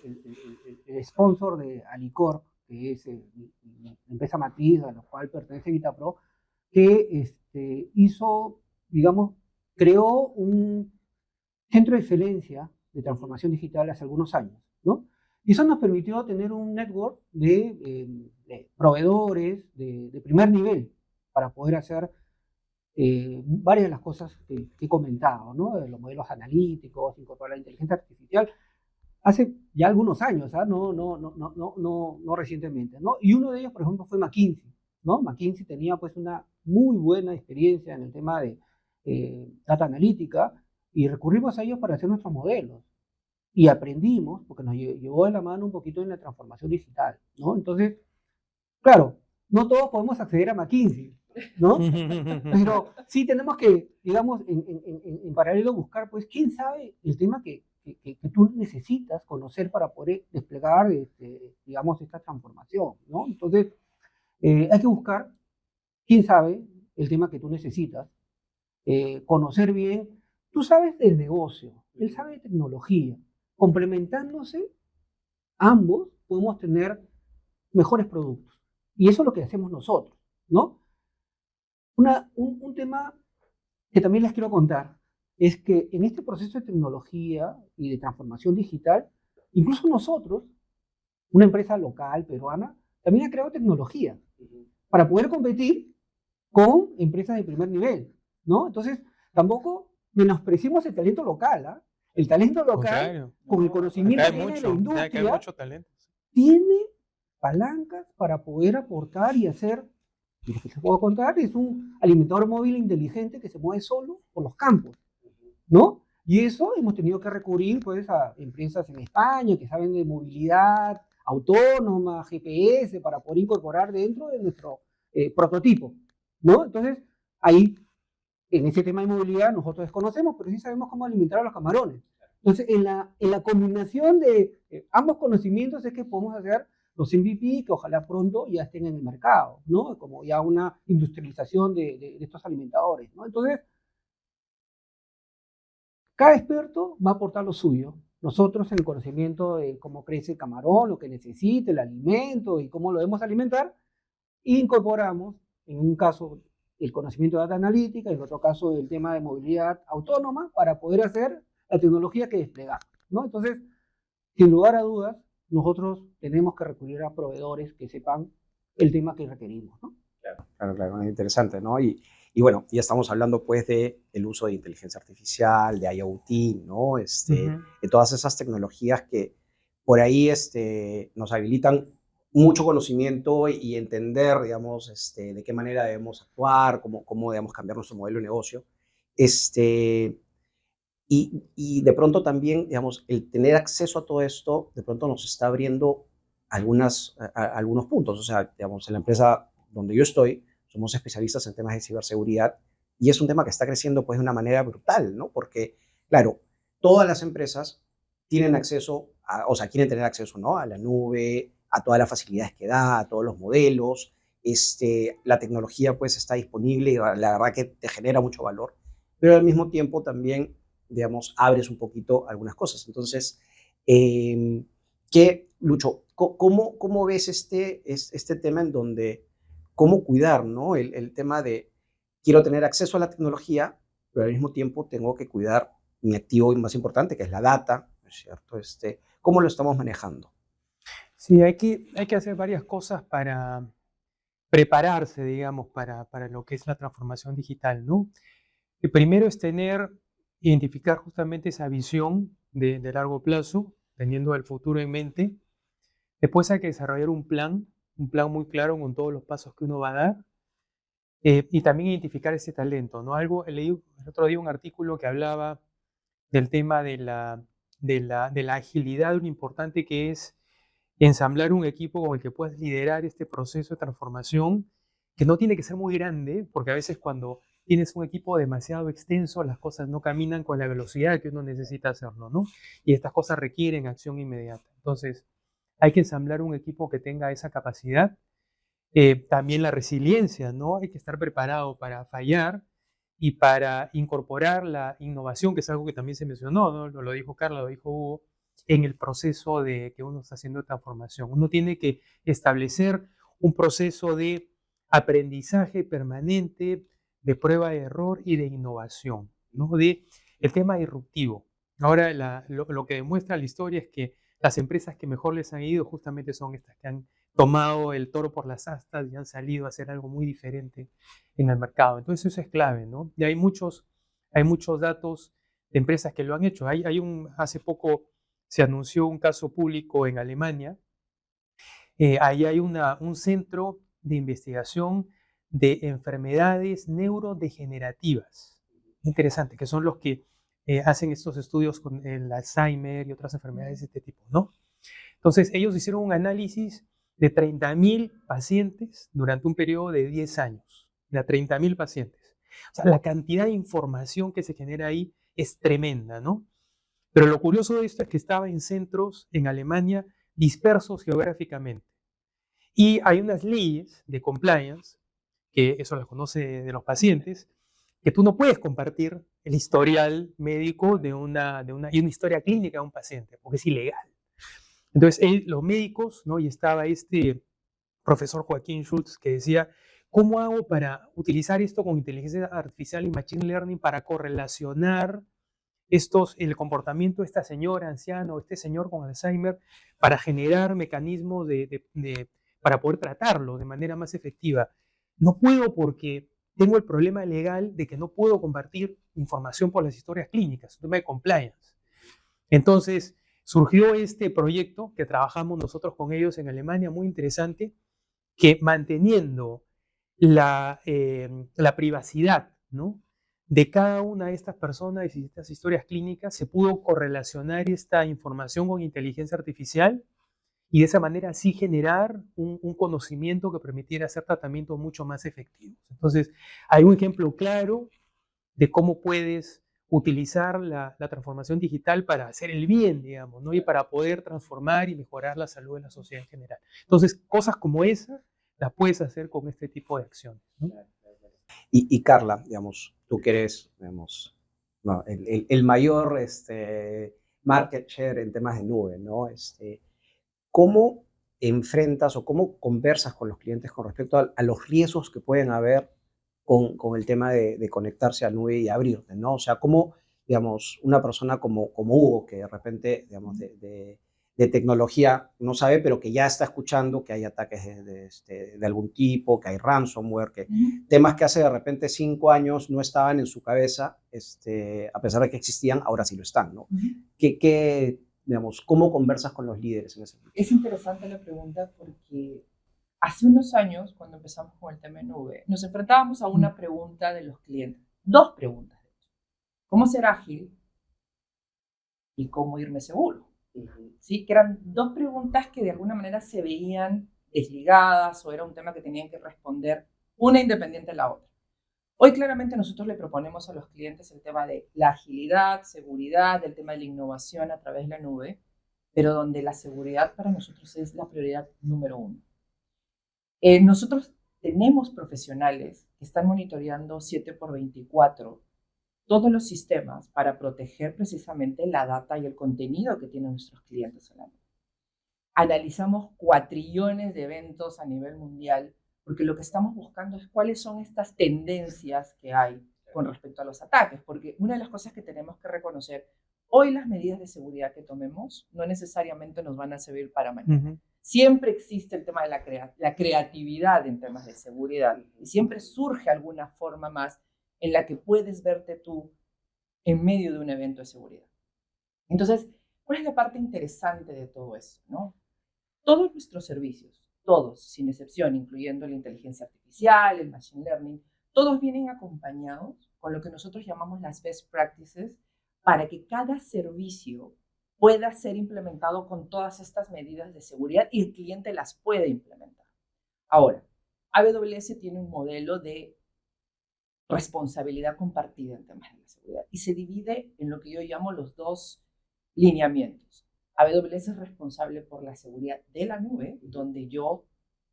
sponsor de Alicorp, que es mi empresa matriz a la cual pertenece Vitapro, que hizo, digamos, creó un centro de excelencia de transformación digital hace algunos años, ¿no? Y eso nos permitió tener un network de proveedores de primer nivel para poder hacer varias de las cosas que he comentado, ¿no? Los modelos analíticos, incorporar la inteligencia artificial, hace ya algunos años, ¿eh? No recientemente, ¿no? Y uno de ellos, por ejemplo, fue McKinsey, ¿no? McKinsey tenía pues una muy buena experiencia en el tema de data analítica y recurrimos a ellos para hacer nuestros modelos. Y aprendimos, porque nos llevó de la mano un poquito en la transformación digital, ¿no? Entonces, claro, no todos podemos acceder a McKinsey, ¿no? Pero sí tenemos que, digamos, en paralelo buscar, pues, quién sabe el tema que tú necesitas conocer para poder desplegar, digamos, esta transformación, ¿no? Entonces, hay que buscar quién sabe el tema que tú necesitas, conocer bien. Tú sabes del negocio, él sabe de tecnología. Complementándose, ambos podemos tener mejores productos. Y eso es lo que hacemos nosotros, ¿no? Un tema que también les quiero contar es que en este proceso de tecnología y de transformación digital, incluso nosotros, una empresa local peruana, también ha creado tecnología para poder competir con empresas de primer nivel, ¿no? Entonces, tampoco menospreciemos el talento local, ¿ah? El talento local, con el conocimiento que tiene de la industria, hay mucho talento. tiene palancas para poder aportar y hacer, y lo que te puedo contar es un alimentador móvil inteligente que se mueve solo por los campos, ¿no? Y eso hemos tenido que recurrir pues a empresas en España que saben de movilidad autónoma, GPS, para poder incorporar dentro de nuestro prototipo, ¿no? Entonces, ahí, en ese tema de movilidad, nosotros desconocemos, pero sí sabemos cómo alimentar a los camarones. Entonces, en la combinación de ambos conocimientos es que podemos hacer los MVP que ojalá pronto ya estén en el mercado, ¿no? Como ya una industrialización de estos alimentadores, ¿no? Entonces, cada experto va a aportar lo suyo. Nosotros en el conocimiento de cómo crece el camarón, lo que necesita, el alimento y cómo lo debemos alimentar, incorporamos, en un caso, el conocimiento de data analítica, en otro caso, el tema de movilidad autónoma, para poder hacer la tecnología que desplegamos, ¿no? Entonces, sin lugar a dudas, nosotros tenemos que recurrir a proveedores que sepan el tema que requerimos, ¿no? Claro, es interesante, ¿no? Y bueno, ya estamos hablando pues de el uso de inteligencia artificial, de IoT, ¿no? De todas esas tecnologías que por ahí nos habilitan mucho conocimiento y entender, digamos, de qué manera debemos actuar, cómo debemos cambiar nuestro modelo de negocio. Y de pronto también, digamos, el tener acceso a todo esto, de pronto nos está abriendo algunos puntos. O sea, digamos, en la empresa donde yo estoy, somos especialistas en temas de ciberseguridad y es un tema que está creciendo pues de una manera brutal, ¿no? Porque, claro, todas las empresas tienen acceso, o sea, quieren tener acceso, ¿no? A la nube, a todas las facilidades que da, a todos los modelos. La tecnología pues está disponible y la verdad que te genera mucho valor, pero al mismo tiempo también, digamos, abres un poquito algunas cosas. Entonces, Lucho, ¿cómo ves este tema en donde, cómo cuidar, ¿no? El tema de, quiero tener acceso a la tecnología, pero al mismo tiempo tengo que cuidar mi activo más importante, que es la data, ¿no es cierto? ¿Cómo lo estamos manejando? Sí, hay que hacer varias cosas para prepararse, digamos, para lo que es la transformación digital, ¿no? El primero es identificar justamente esa visión de largo plazo, teniendo el futuro en mente. Después hay que desarrollar un plan muy claro con todos los pasos que uno va a dar. Y también identificar ese talento, ¿no? Leí el otro día un artículo que hablaba del tema de la agilidad, lo importante que es ensamblar un equipo con el que puedas liderar este proceso de transformación, que no tiene que ser muy grande, porque a veces cuando tienes un equipo demasiado extenso, las cosas no caminan con la velocidad que uno necesita hacerlo, ¿no? Y estas cosas requieren acción inmediata. Entonces, hay que ensamblar un equipo que tenga esa capacidad. También la resiliencia, ¿no? Hay que estar preparado para fallar y para incorporar la innovación, que es algo que también se mencionó, ¿no? Lo dijo Carla, lo dijo Hugo, en el proceso de que uno está haciendo de transformación. Uno tiene que establecer un proceso de aprendizaje permanente, de prueba de error y de innovación, ¿no? El tema disruptivo. Ahora, lo que demuestra la historia es que las empresas que mejor les han ido justamente son estas que han tomado el toro por las astas y han salido a hacer algo muy diferente en el mercado. Entonces eso es clave, ¿no? Y hay muchos datos de empresas que lo han hecho. Hace poco se anunció un caso público en Alemania. Ahí hay un centro de investigación de enfermedades neurodegenerativas. Interesante, que son los que hacen estos estudios con el Alzheimer y otras enfermedades de este tipo, ¿no? Entonces, ellos hicieron un análisis de 30.000 pacientes durante un periodo de 10 años. De 30.000 pacientes. O sea, la cantidad de información que se genera ahí es tremenda, ¿no? Pero lo curioso de esto es que estaba en centros en Alemania dispersos geográficamente. Y hay unas leyes de compliance, que eso las conoce de los pacientes, que tú no puedes compartir el historial médico y una historia clínica de un paciente, porque es ilegal. Entonces, los médicos, ¿no? Y estaba este profesor Joaquín Schultz que decía, ¿cómo hago para utilizar esto con inteligencia artificial y machine learning para correlacionar el comportamiento de esta señora anciana o este señor con Alzheimer para generar mecanismos para poder tratarlo de manera más efectiva? No puedo porque tengo el problema legal de que no puedo compartir información por las historias clínicas, un tema de compliance. Entonces, surgió este proyecto que trabajamos nosotros con ellos en Alemania, muy interesante, que manteniendo la privacidad, ¿no?, de cada una de estas personas y estas historias clínicas, se pudo correlacionar esta información con inteligencia artificial y de esa manera sí generar un conocimiento que permitiera hacer tratamientos mucho más efectivos. Entonces, hay un ejemplo claro de cómo puedes utilizar la transformación digital para hacer el bien, digamos, ¿no?, y para poder transformar y mejorar la salud de la sociedad en general. Entonces, cosas como esa las puedes hacer con este tipo de acciones, ¿no? Y Carla, digamos, tú que eres, digamos, no, el mayor market share en temas de nube, ¿no? ¿Cómo enfrentas o cómo conversas con los clientes con respecto a los riesgos que pueden haber con el tema de conectarse a nube y abrirte, ¿no? O sea, cómo, digamos, una persona como Hugo, que de repente, digamos, de tecnología no sabe, pero que ya está escuchando que hay ataques de algún tipo, que hay ransomware, que temas que hace de repente 5 años no estaban en su cabeza, a pesar de que existían, ahora sí lo están, ¿no? Digamos, ¿cómo conversas con los líderes en ese sentido? Es interesante la pregunta porque hace unos años, cuando empezamos con el tema de nube, nos enfrentábamos a una pregunta de los clientes. 2 preguntas, de hecho. ¿Cómo ser ágil? ¿Y cómo irme seguro? ¿Sí? Que eran 2 preguntas que de alguna manera se veían desligadas o era un tema que tenían que responder una independiente de la otra. Hoy claramente nosotros le proponemos a los clientes el tema de la agilidad, seguridad, el tema de la innovación a través de la nube, pero donde la seguridad para nosotros es la prioridad número 1. Nosotros tenemos profesionales que están monitoreando 7x24 todos los sistemas para proteger precisamente la data y el contenido que tienen nuestros clientes en la nube. Analizamos cuatrillones de eventos a nivel mundial porque lo que estamos buscando es cuáles son estas tendencias que hay con respecto a los ataques, porque una de las cosas que tenemos que reconocer, hoy las medidas de seguridad que tomemos no necesariamente nos van a servir para mañana. Siempre existe el tema de la creatividad en temas de seguridad y siempre surge alguna forma más en la que puedes verte tú en medio de un evento de seguridad. Entonces, ¿cuál es la parte interesante de todo eso, no? Todos nuestros servicios, todos, sin excepción, incluyendo la inteligencia artificial, el machine learning, todos vienen acompañados con lo que nosotros llamamos las best practices para que cada servicio pueda ser implementado con todas estas medidas de seguridad y el cliente las puede implementar. Ahora, AWS tiene un modelo de responsabilidad compartida en temas de la seguridad y se divide en lo que yo llamo los 2 lineamientos. AWS es responsable por la seguridad de la nube, donde yo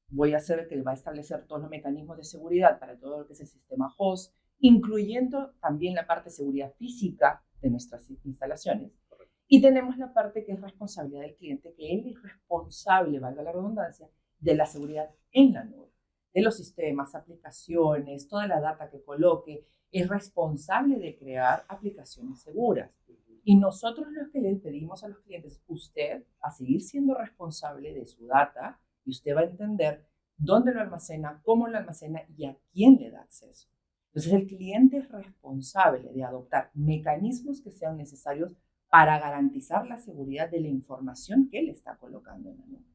voy a ser el que va a establecer todos los mecanismos de seguridad para todo lo que es el sistema host, incluyendo también la parte de seguridad física de nuestras instalaciones. Y tenemos la parte que es responsabilidad del cliente, que él es responsable, valga la redundancia, de la seguridad en la nube, de los sistemas, aplicaciones, toda la data que coloque, es responsable de crear aplicaciones seguras. Y nosotros lo que les pedimos a los clientes, usted va a seguir siendo responsable de su data y usted va a entender dónde lo almacena, cómo lo almacena y a quién le da acceso. Entonces el cliente es responsable de adoptar mecanismos que sean necesarios para garantizar la seguridad de la información que él está colocando en la nube.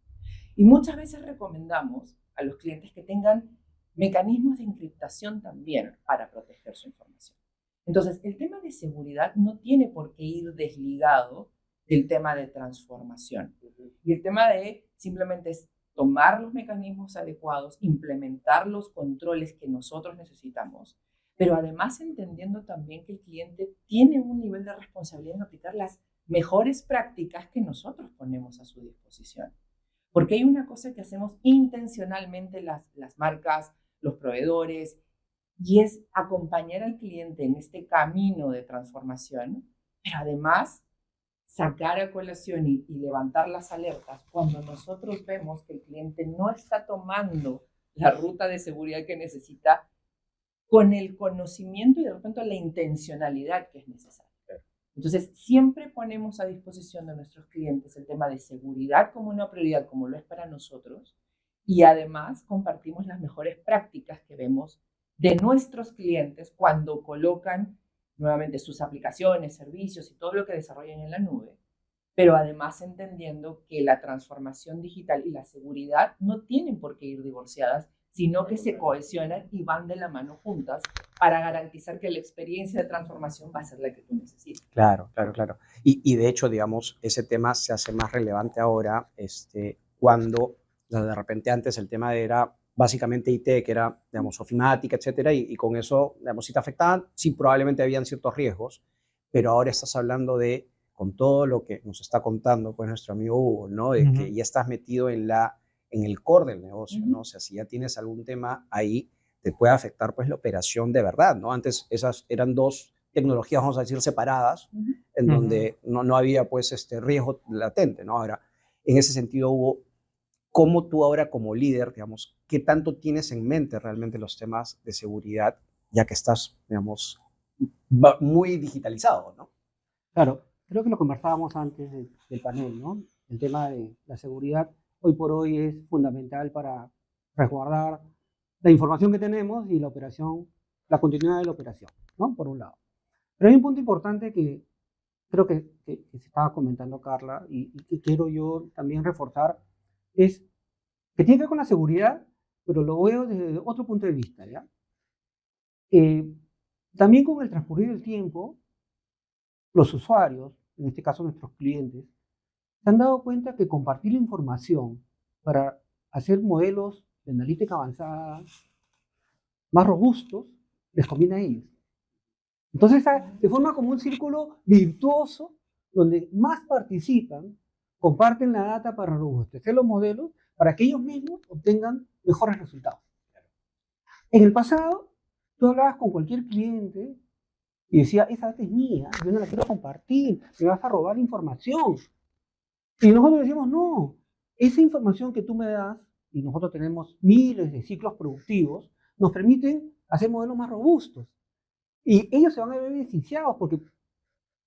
Y muchas veces recomendamos a los clientes que tengan mecanismos de encriptación también para proteger su información. Entonces, el tema de seguridad no tiene por qué ir desligado del tema de transformación. Y el tema de simplemente es tomar los mecanismos adecuados, implementar los controles que nosotros necesitamos, pero además entendiendo también que el cliente tiene un nivel de responsabilidad en aplicar las mejores prácticas que nosotros ponemos a su disposición. Porque hay una cosa que hacemos intencionalmente las marcas, los proveedores, y es acompañar al cliente en este camino de transformación, pero además sacar a colación y levantar las alertas cuando nosotros vemos que el cliente no está tomando la ruta de seguridad que necesita con el conocimiento y de repente la intencionalidad que es necesaria. Entonces, siempre ponemos a disposición de nuestros clientes el tema de seguridad como una prioridad, como lo es para nosotros, y además compartimos las mejores prácticas que vemos de nuestros clientes cuando colocan nuevamente sus aplicaciones, servicios y todo lo que desarrollan en la nube, pero además entendiendo que la transformación digital y la seguridad no tienen por qué ir divorciadas, sino que se cohesionan y van de la mano juntas para garantizar que la experiencia de transformación va a ser la que tú necesitas. Claro, claro, claro. Y de hecho, digamos, ese tema se hace más relevante ahora, cuando, o sea, de repente antes el tema era básicamente IT, que era, digamos, ofimática, etcétera, y con eso, digamos, si te afectaban, sí, probablemente habían ciertos riesgos, pero ahora estás hablando de, con todo lo que nos está contando, pues, nuestro amigo Hugo, ¿no? De que ya estás metido en el core del negocio, ¿no? O sea, si ya tienes algún tema ahí, te puede afectar, pues, la operación de verdad, ¿no? Antes esas eran dos tecnologías, vamos a decir, separadas, en donde no había, pues, riesgo latente, ¿no? Ahora, en ese sentido, Hugo, ¿cómo tú ahora como líder, digamos, qué tanto tienes en mente realmente los temas de seguridad, ya que estás, digamos, muy digitalizado, ¿no? Claro, creo que lo conversábamos antes del panel, ¿no? El tema de la seguridad hoy por hoy es fundamental para resguardar la información que tenemos y la operación, la continuidad de la operación, ¿no? Por un lado. Pero hay un punto importante que creo que se estaba comentando Carla y que quiero yo también reforzar, es que tiene que ver con la seguridad, pero lo veo desde otro punto de vista, ¿ya? También con el transcurrir del tiempo, los usuarios, en este caso nuestros clientes, se han dado cuenta que compartir la información para hacer modelos de analítica avanzada más robustos les conviene a ellos. Entonces se forma como un círculo virtuoso donde más participan, comparten la data para robustecer los modelos para que ellos mismos obtengan mejores resultados. En el pasado, tú hablabas con cualquier cliente y decía, esa data es mía, yo no la quiero compartir, me vas a robar información. Y nosotros decíamos, no, esa información que tú me das, y nosotros tenemos miles de ciclos productivos, nos permiten hacer modelos más robustos. Y ellos se van a ver beneficiados porque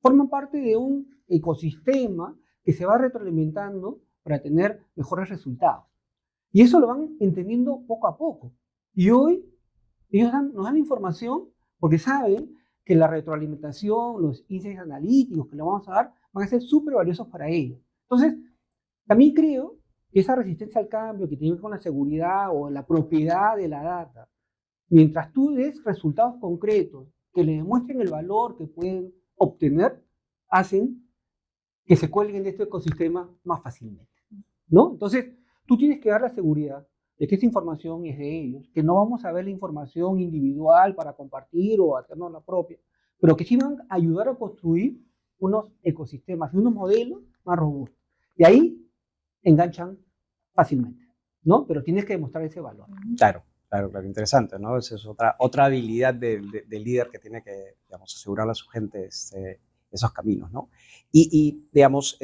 forman parte de un ecosistema que se va retroalimentando para tener mejores resultados. Y eso lo van entendiendo poco a poco. Y hoy ellos nos dan información porque saben que la retroalimentación, los insights analíticos que le vamos a dar van a ser súper valiosos para ellos. Entonces, también creo que esa resistencia al cambio que tiene que ver con la seguridad o la propiedad de la data, mientras tú des resultados concretos que le demuestren el valor que pueden obtener, hacen que se cuelguen de este ecosistema más fácilmente, ¿no? Entonces, tú tienes que dar la seguridad de que esa información es de ellos, que no vamos a ver la información individual para compartir o hacernos la propia, pero que sí van a ayudar a construir unos ecosistemas y unos modelos más robustos. Y ahí enganchan fácilmente, ¿no? Pero tienes que demostrar ese valor. Claro, claro, claro, interesante, ¿no? Esa es otra habilidad del líder que tiene que, digamos, asegurarle a su gente esos caminos, ¿no? Y digamos,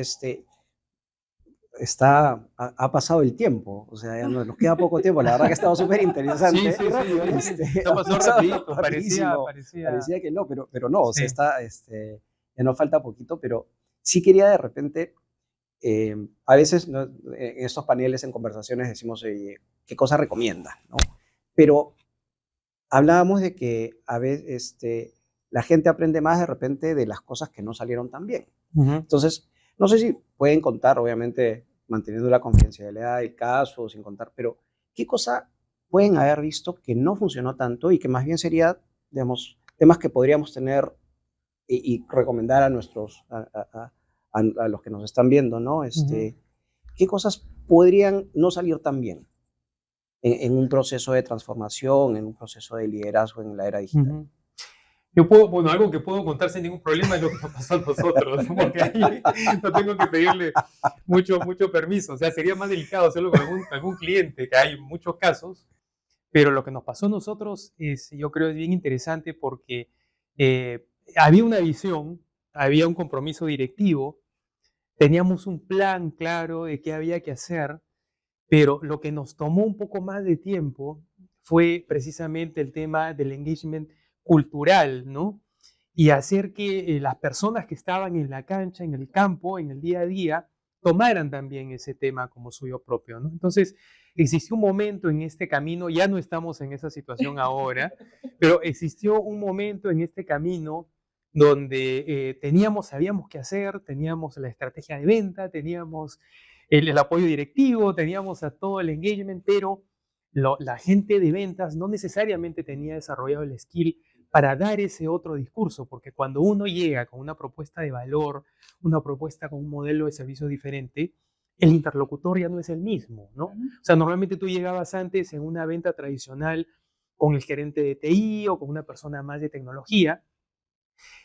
ha pasado el tiempo, o sea, ya nos queda poco tiempo, la verdad que ha estado súper interesante. Sí, rápido, Ha pasó pasado rapidito, rapidísimo. parecía. Parecía que no, pero no, o sea, Sí. ya nos falta poquito, pero sí quería de repente, a veces, ¿no? En estos paneles, en conversaciones, decimos, ¿qué cosa recomiendas, ¿no? Pero hablábamos de que a veces la gente aprende más de repente de las cosas que no salieron tan bien. Entonces, no sé si pueden contar, obviamente, manteniendo la confidencialidad del caso, sin contar, pero ¿qué cosa pueden haber visto que no funcionó tanto y que más bien sería, digamos, temas que podríamos tener y recomendar a a los que nos están viendo, ¿no? ¿Qué cosas podrían no salir tan bien en un proceso de transformación, en un proceso de liderazgo en la era digital? Yo puedo, bueno, algo que puedo contar sin ningún problema es lo que nos pasó a nosotros, porque ahí no tengo que pedirle mucho permiso. O sea, sería más delicado hacerlo con algún cliente, que hay muchos casos, pero lo que nos pasó a nosotros es, yo creo, es bien interesante porque había una visión, había un compromiso directivo, teníamos un plan claro de qué había que hacer, pero lo que nos tomó un poco más de tiempo fue precisamente el tema del engagement cultural, ¿no? Y hacer que las personas que estaban en la cancha, en el campo, en el día a día, tomaran también ese tema como suyo propio, ¿no? Entonces, existió un momento en este camino, ya no estamos en esa situación ahora, pero existió un momento en este camino donde sabíamos qué hacer, teníamos la estrategia de venta, teníamos el apoyo directivo, teníamos a todo el engagement, pero la gente de ventas no necesariamente tenía desarrollado el skill para dar ese otro discurso, porque cuando uno llega con una propuesta de valor, una propuesta con un modelo de servicio diferente, el interlocutor ya no es el mismo, ¿no? O sea, normalmente tú llegabas antes en una venta tradicional con el gerente de TI o con una persona más de tecnología,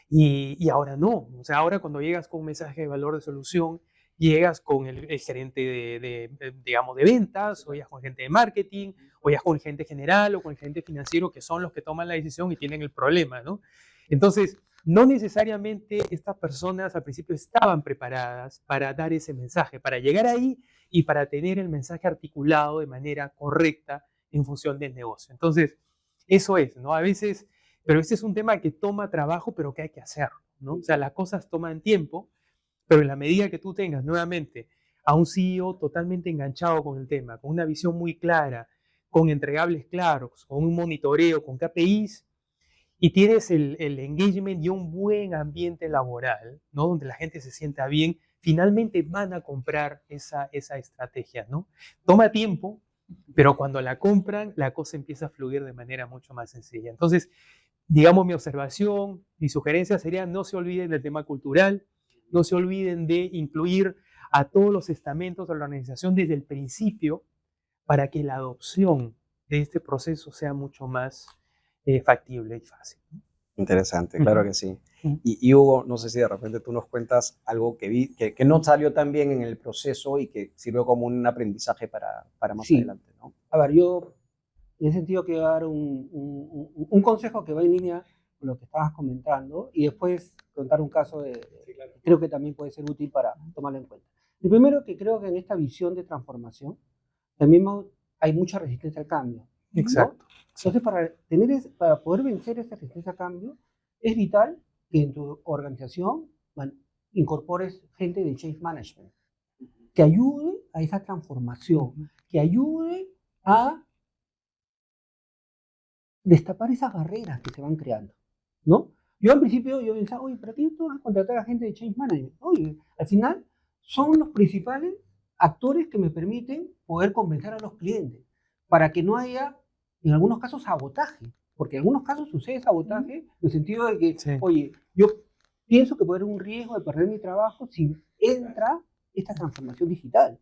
y ahora no. O sea, ahora cuando llegas con un mensaje de valor de solución, llegas con el gerente digamos, de ventas, o llegas con el gerente de marketing, o llegas con el gerente general o con el gerente financiero, que son los que toman la decisión y tienen el problema, ¿no? Entonces, no necesariamente estas personas al principio estaban preparadas para dar ese mensaje, para llegar ahí y para tener el mensaje articulado de manera correcta en función del negocio. Entonces, eso es, ¿no? A veces, pero este es un tema que toma trabajo, pero que hay que hacerlo, ¿no? O sea, las cosas toman tiempo, pero en la medida que tú tengas nuevamente a un CEO totalmente enganchado con el tema, con una visión muy clara, con entregables claros, con un monitoreo, con KPIs, y tienes el engagement y un buen ambiente laboral, ¿no? Donde la gente se sienta bien, finalmente van a comprar esa estrategia, ¿no? Toma tiempo, pero cuando la compran, la cosa empieza a fluir de manera mucho más sencilla. Entonces, digamos, mi observación, mi sugerencia sería no se olviden del tema cultural, no se olviden de incluir a todos los estamentos de la organización desde el principio para que la adopción de este proceso sea mucho más factible y fácil. Interesante, claro que sí. Y Hugo, no sé si de repente tú nos cuentas algo que vi, que no salió tan bien en el proceso y que sirvió como un aprendizaje para más adelante, ¿no? A ver, yo en ese sentido quiero dar un consejo que va en línea con lo que estabas comentando y después contar un caso creo que también puede ser útil para tomarlo en cuenta. El primero, que creo que en esta visión de transformación también hay mucha resistencia al cambio, ¿no? Exacto. Entonces, para poder vencer esta resistencia al cambio, es vital que en tu organización incorpores gente de change management, que ayude a esa transformación, que ayude a destapar esas barreras que se van creando, ¿no? Yo al principio pensaba, oye, ¿para qué tú vas a contratar a gente de change management? Oye, al final son los principales actores que me permiten poder convencer a los clientes para que no haya, en algunos casos, sabotaje, porque en algunos casos sucede sabotaje en el sentido de que, Sí. oye, yo pienso que puede haber un riesgo de perder mi trabajo si entra esta transformación digital.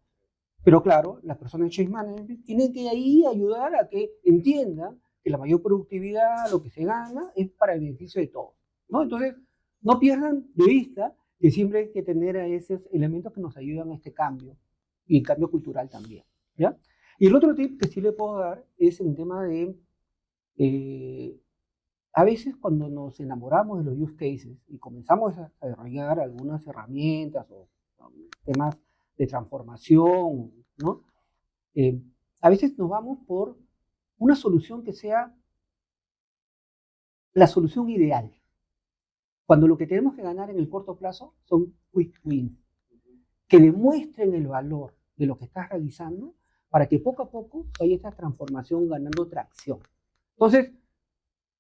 Pero claro, las personas de change management tienen que ahí ayudar a que entiendan que la mayor productividad, lo que se gana, es para el beneficio de todos, ¿no? Entonces, no pierdan de vista que siempre hay que tener a esos elementos que nos ayudan a este cambio y el cambio cultural también, ¿ya? Y el otro tip que sí le puedo dar es el tema de, a veces cuando nos enamoramos de los use cases y comenzamos a desarrollar algunas herramientas o temas de transformación, ¿no? A veces nos vamos por una solución que sea la solución ideal, cuando lo que tenemos que ganar en el corto plazo son quick wins, que demuestren el valor de lo que estás realizando para que poco a poco vaya esta transformación ganando tracción. Entonces,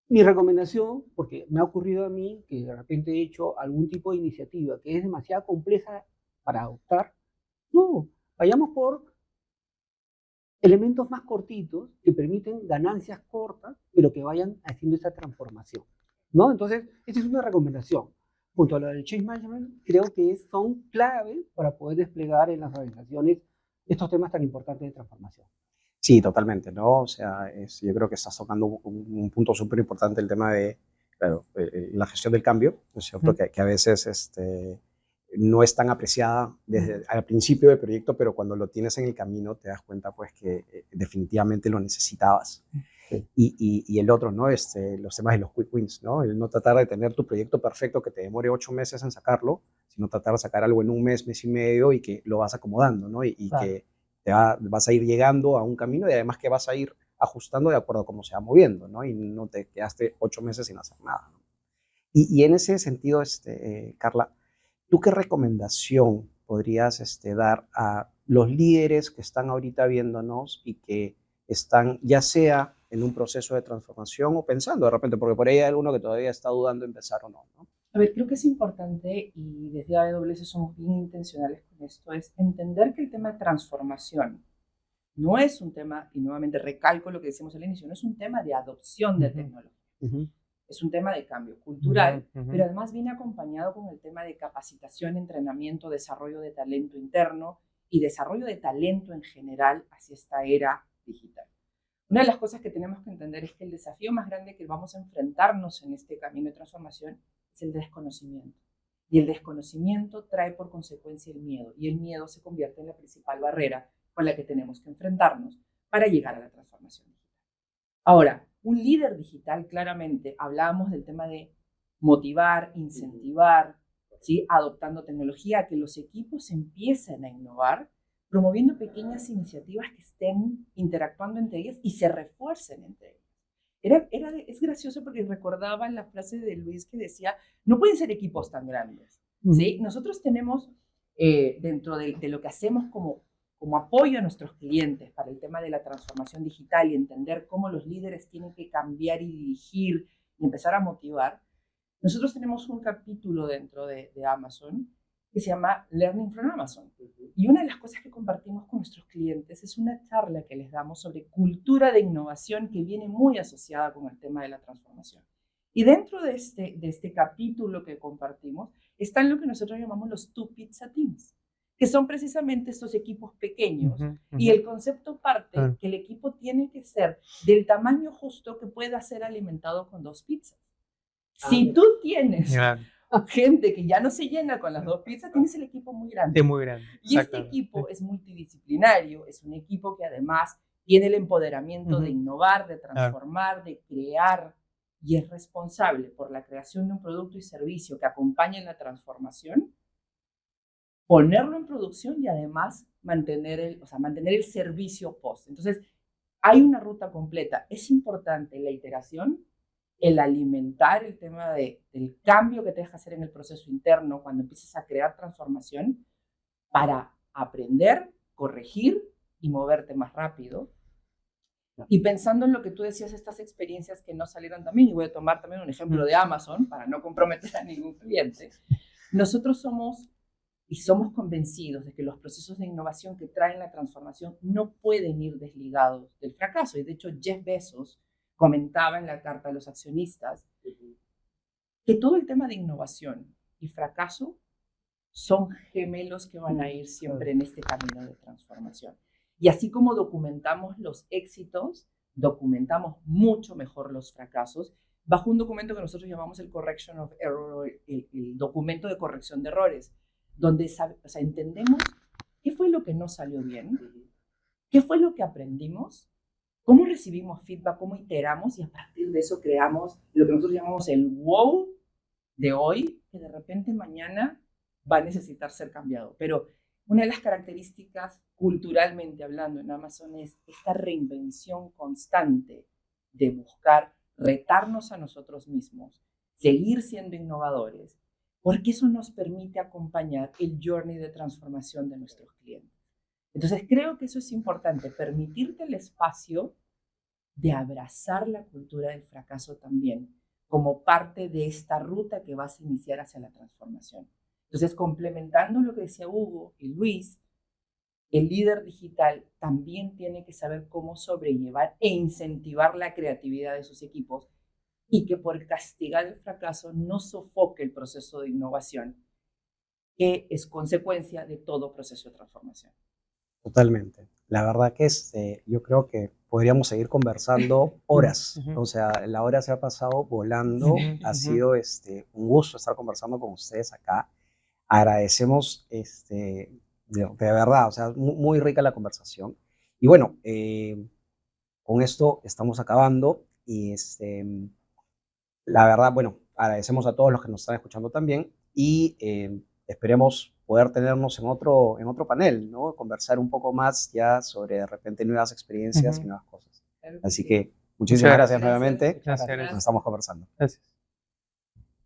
mi recomendación, porque me ha ocurrido a mí que de repente he hecho algún tipo de iniciativa que es demasiado compleja para adoptar, no, vayamos por elementos más cortitos que permiten ganancias cortas, pero que vayan haciendo esa transformación, ¿no? Entonces, esa es una recomendación. Junto a lo del change management, creo que son claves para poder desplegar en las organizaciones estos temas tan importantes de transformación. Sí, totalmente, ¿no? O sea, yo creo que estás tocando un punto súper importante, el tema de, claro, la gestión del cambio, ¿no es cierto? Que a veces no es tan apreciada desde al principio del proyecto, pero cuando lo tienes en el camino te das cuenta pues que definitivamente lo necesitabas. Sí. Y el otro, ¿no? Los temas de los quick wins, ¿no? El no tratar de tener tu proyecto perfecto que te demore 8 meses en sacarlo, sino tratar de sacar algo en un mes, mes y medio y que lo vas acomodando, ¿no? Y Claro. que vas a ir llegando a un camino y además que vas a ir ajustando de acuerdo a cómo se va moviendo, ¿no? Y no te quedaste 8 meses sin hacer nada, ¿no? Y en ese sentido, Carla, ¿tú qué recomendación podrías dar a los líderes que están ahorita viéndonos y que están ya sea en un proceso de transformación o pensando de repente, porque por ahí hay alguno que todavía está dudando empezar o no, ¿no? A ver, creo que es importante, y desde AWS somos bien intencionales con esto, es entender que el tema de transformación no es un tema, y nuevamente recalco lo que decimos al inicio, no es un tema de adopción de tecnología. Es un tema de cambio cultural, pero además viene acompañado con el tema de capacitación, entrenamiento, desarrollo de talento interno y desarrollo de talento en general hacia esta era digital. Una de las cosas que tenemos que entender es que el desafío más grande que vamos a enfrentarnos en este camino de transformación es el desconocimiento. Y el desconocimiento trae por consecuencia el miedo, y el miedo se convierte en la principal barrera con la que tenemos que enfrentarnos para llegar a la transformación digital. Ahora, un líder digital, claramente, hablábamos del tema de motivar, incentivar, ¿sí? Adoptando tecnología, que los equipos empiecen a innovar, promoviendo pequeñas iniciativas que estén interactuando entre ellas y se refuercen entre ellas. Es gracioso porque recordaba la frase de Luis que decía, no pueden ser equipos tan grandes, ¿sí? Nosotros tenemos, dentro de lo que hacemos como apoyo a nuestros clientes para el tema de la transformación digital y entender cómo los líderes tienen que cambiar y dirigir y empezar a motivar, nosotros tenemos un capítulo dentro de Amazon que se llama Learning from Amazon. Y una de las cosas que compartimos con nuestros clientes es una charla que les damos sobre cultura de innovación que viene muy asociada con el tema de la transformación. Y dentro de este capítulo que compartimos están lo que nosotros llamamos los two pizza teams, que son precisamente estos equipos pequeños. Y el concepto parte que el equipo tiene que ser del tamaño justo que pueda ser alimentado con 2 pizzas. Si tú tienes gente que ya no se llena con las 2 pizzas, tienes el equipo muy grande. Muy grande. Y este equipo es multidisciplinario, es un equipo que además tiene el empoderamiento de innovar, de transformar, de crear, y es responsable por la creación de un producto y servicio que acompañe la transformación, ponerlo en producción y además mantener el servicio post. Entonces, hay una ruta completa. Es importante la iteración, el alimentar el tema del cambio que te deja hacer en el proceso interno cuando empiezas a crear transformación para aprender, corregir y moverte más rápido. Y pensando en lo que tú decías, estas experiencias que no salieron también, y voy a tomar también un ejemplo de Amazon para no comprometer a ningún cliente, nosotros somos convencidos de que los procesos de innovación que traen la transformación no pueden ir desligados del fracaso. Y de hecho, Jeff Bezos comentaba en la carta a los accionistas que todo el tema de innovación y fracaso son gemelos que van a ir siempre en este camino de transformación. Y así como documentamos los éxitos, documentamos mucho mejor los fracasos bajo un documento que nosotros llamamos el Correction of Error, el documento de corrección de errores, donde entendemos qué fue lo que no salió bien, qué fue lo que aprendimos, cómo recibimos feedback, cómo iteramos, y a partir de eso creamos lo que nosotros llamamos el wow de hoy, que de repente mañana va a necesitar ser cambiado. Pero una de las características culturalmente hablando en Amazon es esta reinvención constante de buscar retarnos a nosotros mismos, seguir siendo innovadores, porque eso nos permite acompañar el journey de transformación de nuestros clientes. Entonces creo que eso es importante, permitirte el espacio de abrazar la cultura del fracaso también, como parte de esta ruta que vas a iniciar hacia la transformación. Entonces, complementando lo que decía Hugo y Luis, el líder digital también tiene que saber cómo sobrellevar e incentivar la creatividad de sus equipos, y que por castigar el fracaso no sofoque el proceso de innovación, que es consecuencia de todo proceso de transformación. Totalmente. La verdad que yo creo que podríamos seguir conversando horas. O sea, la hora se ha pasado volando. Ha sido un gusto estar conversando con ustedes acá. Agradecemos de verdad, o sea, muy rica la conversación. Y bueno, con esto estamos acabando y la verdad, bueno, agradecemos a todos los que nos están escuchando también y esperemos poder tenernos en otro panel, ¿no? Conversar un poco más ya sobre de repente nuevas experiencias y nuevas cosas. Así que muchísimas gracias nuevamente. Gracias. Nos estamos conversando. Gracias.